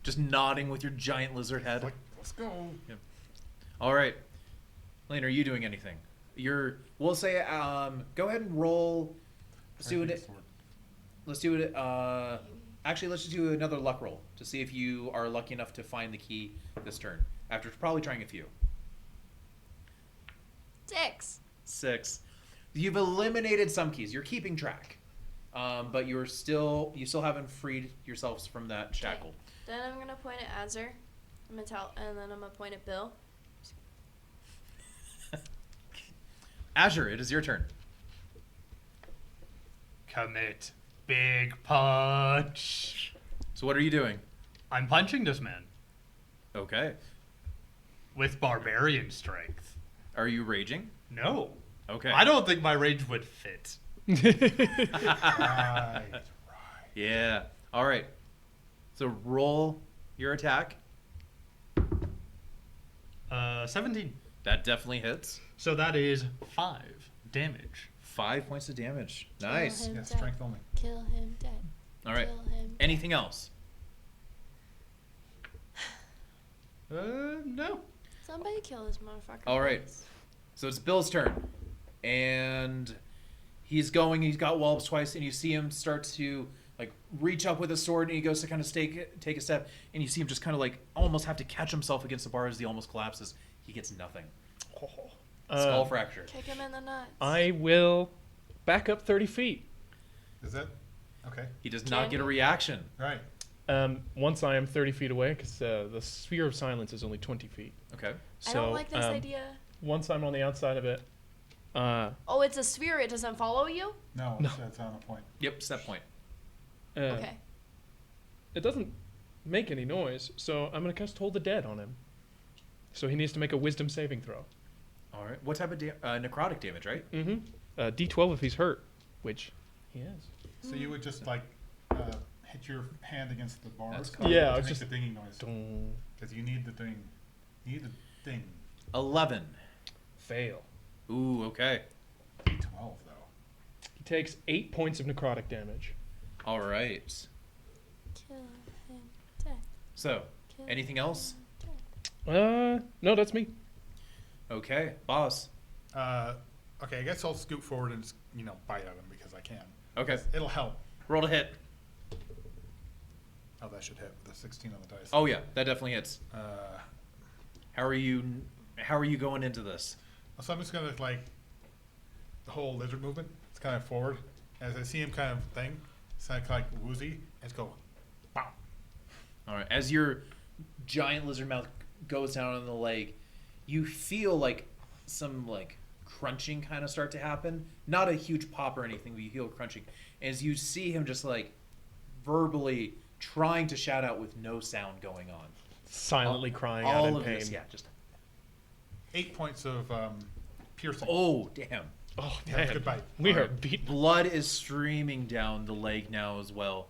Just nodding with your giant lizard head. let's go. All right, Lane, are you doing anything? We'll say, go ahead and roll. Let's do it. Let's do it. Actually, let's just do another luck roll to see if you are lucky enough to find the key this turn. After probably trying a few. 6. 6. You've eliminated some keys. You're keeping track, but you still haven't freed yourselves from that shackle. Then I'm gonna point at Azur. I'm gonna tell, and then I'm gonna point at Bill. Azure, it is your turn. Commit big punch. So what are you doing? I'm punching this man Okay. with barbarian strength. Are you raging? No. Okay. I don't think my rage would fit. Right. Yeah. All right. So roll your attack. 17. That definitely hits. So that is 5 damage. 5 points of damage. Nice. Kill him Yeah, dead. strength only. Kill him dead. All right. Kill him dead. Anything else? No. Somebody kill this motherfucker. All right. please. So it's Bill's turn, and he's going. He's got Walbs twice, and you see him start to like reach up with a sword, and he goes to kind of take a step, and you see him just kind of like almost have to catch himself against the bar as he almost collapses. He gets nothing. Skull fracture. Kick him in the nuts. I will back up 30 feet. Is that okay? He does not Can get a you? reaction. Right. Once I am 30 feet away, because the sphere of silence is only 20 feet. Okay. I So don't like this idea. once I'm on the outside of it, Oh, it's a sphere. It doesn't follow you? No, No. that's on a point. Yep. Set point. Okay. it doesn't make any noise, so I'm going to cast Hold the Dead on him. So he needs to make a wisdom saving throw. All right. What type of necrotic damage, right? Mm-hmm. D12 if he's hurt, which he is. So you would just like hit your hand against the bars. That's cool. Yeah, to I was make just the dinging noise Dong. because you need the ding. You need the ding. 11. Fail. Ooh, okay. D12 though. He takes 8 points of necrotic damage. All right. Kill him dead. So, Kill anything else? him dead. No, that's me. Okay, boss. Okay, I guess I'll scoot forward and bite at him because I can. Okay. It'll help. Roll to hit. Oh, that should hit with a 16 on the dice. Oh yeah, that definitely hits. Uh, How are you going into this? so I'm just gonna like the whole lizard movement. It's kind of forward as I see him kind of thing. It's kind of like woozy. Let's go. Wow. All right. As your giant lizard mouth goes down on the leg, you feel like some like crunching kind of start to happen. Not a huge pop or anything, but you feel crunching as you see him just like verbally trying to shout out with no sound going on. Silently crying all out in of pain. this, yeah, just 8 points of piercing. oh damn. Oh, Yeah, man. good bite. We All are right. beat. Blood is streaming down the leg now as well.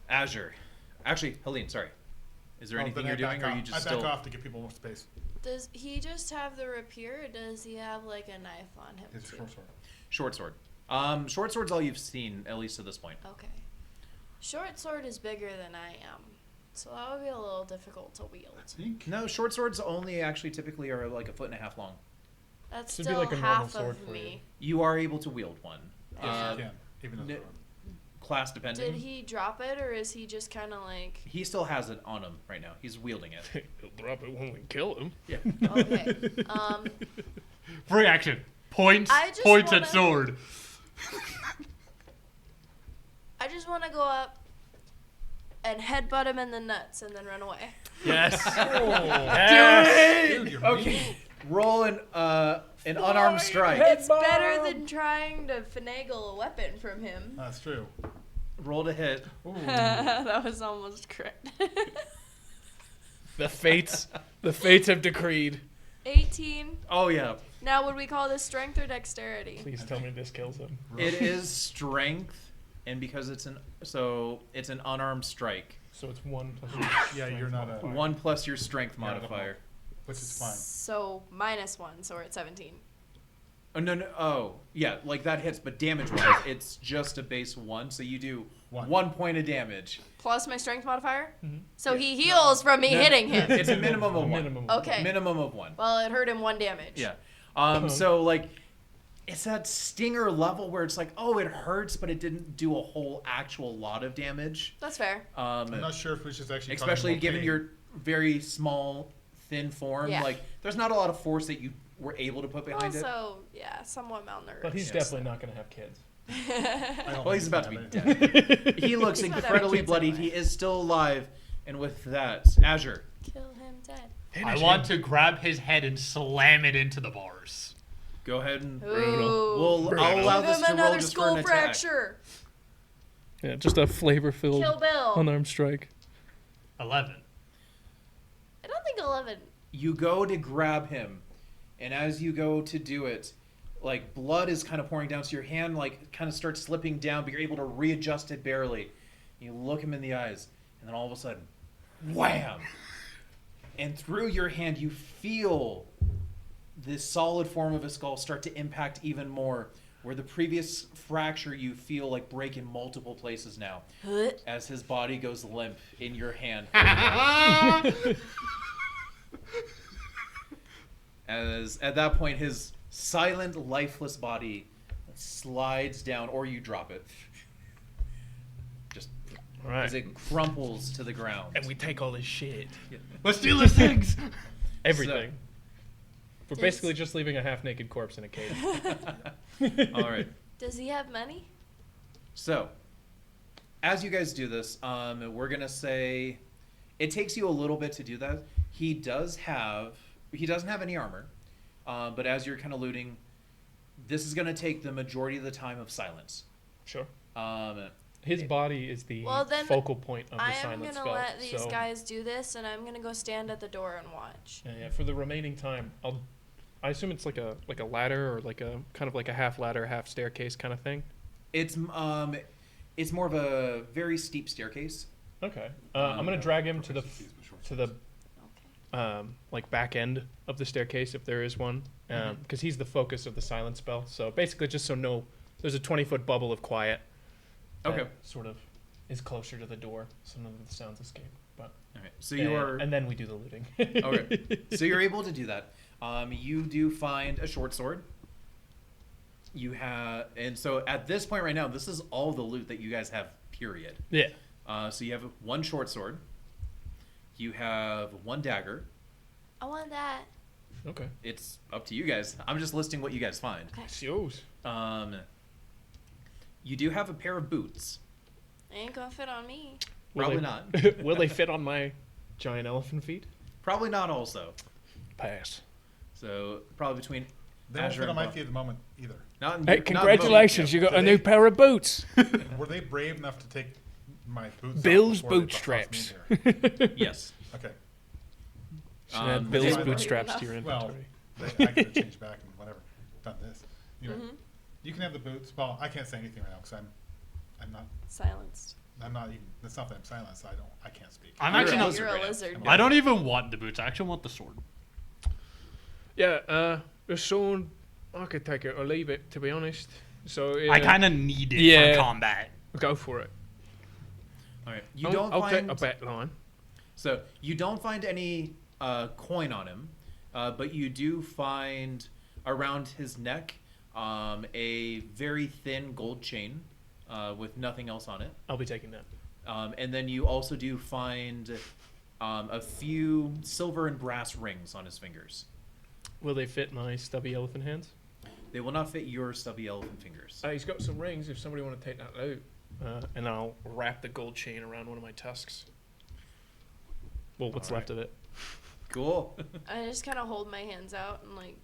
Azure. Actually, Helene, sorry. Is there anything then you're I doing, back or are you off. just I back still off to give people more space. Does he just have the rapier, or does he have like a knife on him His too? short sword. short sword? Short sword's all you've seen, at least to this point. Okay. Short sword is bigger than I am, so that would be a little difficult to wield. No, short swords only actually typically are like 1.5 feet long. That's Should be still like a normal half sword of for me. You are able to wield one. Yes, you can. Even though n- class depending. Did he drop it, or is he just kind of like? He still has it on him right now. He's wielding it. He'll drop it when we kill him. Yeah. Okay. Free action. Points. I just Points wanna- at sword. I just want to go up and headbutt him in the nuts and then run away. Yes. Yes! Dude, you're Okay. Roll an unarmed strike. It's better than trying to finagle a weapon from him. That's true. Roll to hit. Ooh. That was almost correct. The fates have decreed. 18. Oh yeah. Now, would we call this strength or dexterity? Please tell me this kills him. It is strength, and because it's an unarmed strike. So it's 1 plus. Yeah, you're not a. 1 plus your strength Yeah, I don't know. modifier. Which is fine. So, -1, so we're at 17. Oh no. Oh yeah, like that hits, but damage-wise, it's just a base 1, so you do 1 point of damage. Plus my strength modifier? Mhm. So he heals from me hitting him. It's a minimum of 1. Minimum. Okay. Minimum of 1. Well, it hurt him 1 damage. Yeah. So like, it's that stinger level where it's like, oh, it hurts, but it didn't do a whole actual lot of damage. That's fair. I'm not sure if we should actually. Especially given your very small, thin form. Yeah. Like, there's not a lot of force that you were able to put behind it. Also, yeah, somewhat malnourished. But he's Yes. definitely not going to have kids. Well, he's about to be dead. He looks He's not having incredibly kids bloodied. anyway. He is still alive. And with that, Azure. Kill him dead. I want to grab his head and slam it into the bars. Go ahead and Ooh. I'll allow Give this him to roll another just for skull an attack. fracture. Yeah, just a flavor-filled Kill Bill. unarmed strike. 11. I don't think 11. You go to grab him, and as you go to do it, like blood is kind of pouring down, so your hand like kind of starts slipping down, but you're able to readjust it barely. You look him in the eyes, and then all of a sudden, wham! And through your hand, you feel this solid form of his skull start to impact even more. Where the previous fracture you feel like break in multiple places now, as his body goes limp in your hand. As at that point, his silent, lifeless body slides down, or you drop it. Just All right. as it crumples to the ground. And we take all his shit. Let's do these things. Everything. So- We're Does- basically just leaving a half-naked corpse in a cage. All right. Does he have money? So, as you guys do this, we're gonna say it takes you a little bit to do that. He doesn't have any armor, but as you're kind of looting, this is gonna take the majority of the time of silence. Sure. His body is the Well, then focal point of the I am silent gonna spell. let these so, guys do this, and I'm gonna go stand at the door and watch. yeah, for the remaining time, I assume it's like a ladder or like a kind of like a half ladder, half staircase kind of thing. It's more of a very steep staircase. Okay. I'm gonna drag him to the Okay. like back end of the staircase if there is one, because he's the focus of the silent spell. So basically, just so there's a 20-foot bubble of quiet. Okay. That sort of is closer to the door, so none of the sounds escape. But All right. So you are and then we do the looting. okay. So you're able to do that. You do find a short sword. You have, and so at this point right now, this is all the loot that you guys have. Period. Yeah. So you have one short sword. You have one dagger. I want that. Okay. It's up to you guys. I'm just listing what you guys find. It's yours. You do have a pair of boots. Ain't gonna fit on me. Probably not. Will they fit on my giant elephant feet? Probably not. Also, Pass. so probably between. They don't Azure fit on and my Buff. feet at the moment either. Not in Hey, not in congratulations! You got a Do new they- pair of boots. Were they brave enough to take my boots? Bill's off before they bootstraps. tossed me in here? both. Yes. Okay. Should add Um, Bill's they- bootstraps to your Well, inventory. I could have changed back and whatever, done this. Anyway, Mm-hmm. you can have the boots. Well, I can't say anything right now because I'm Silenced. not even. It's not that I'm silent, so I can't speak. I'm You're actually a not. lizard You're right a now. lizard. I don't even want the boots. I actually want the sword. Yeah, the sword, I could take it or leave it, to be honest. So I kind of need it Yeah. for combat. go for it. All right. You don't I'll find. take a bet line. So you don't find any coin on him, but you do find around his neck a very thin gold chain with nothing else on it. I'll be taking that. And then you also do find a few silver and brass rings on his fingers. Will they fit my stubby elephant hands? They will not fit your stubby elephant fingers. He's got some rings. If somebody want to take that out, and I'll wrap the gold chain around one of my tusks. Well, what's left of it? Cool. I just kind of hold my hands out and like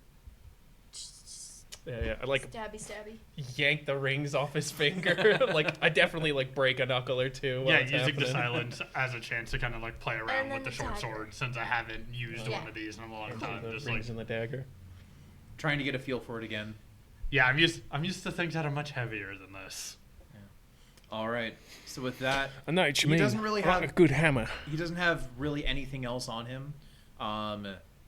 Yeah, I like stabby. yank the rings off his finger. Like I definitely like break a knuckle or two. while Yeah, it's using the happening. silence as a chance to kind of like play around then with the the short dagger. sword since I haven't used Yeah. one of these in a long And time. the Just rings like, and the dagger. Trying to get a feel for it again. yeah, I'm used to things that are much heavier than this. All right. So with that, I know what you He mean. doesn't really I like have- a good hammer. he doesn't have really anything else on him.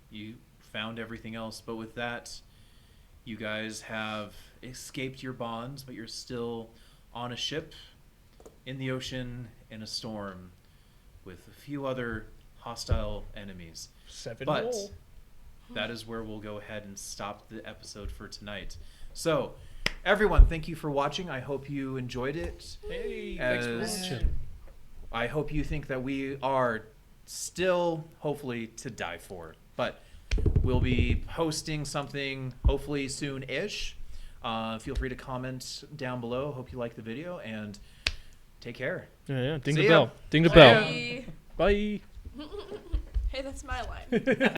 You found everything else, but with that, you guys have escaped your bonds, but you're still on a ship in the ocean in a storm with a few other hostile enemies. 7 But more. that is where we'll go ahead and stop the episode for tonight. So, everyone, thank you for watching. I hope you enjoyed it. Hey, thanks for As- watching. I hope you think that we are still, hopefully, to die for. But we'll be posting something hopefully soon-ish. Feel free to comment down below. Hope you like the video, and take care. Yeah. Ding See the ya. bell. Ding the Bye. bell. Bye. Bye. Hey, that's my line.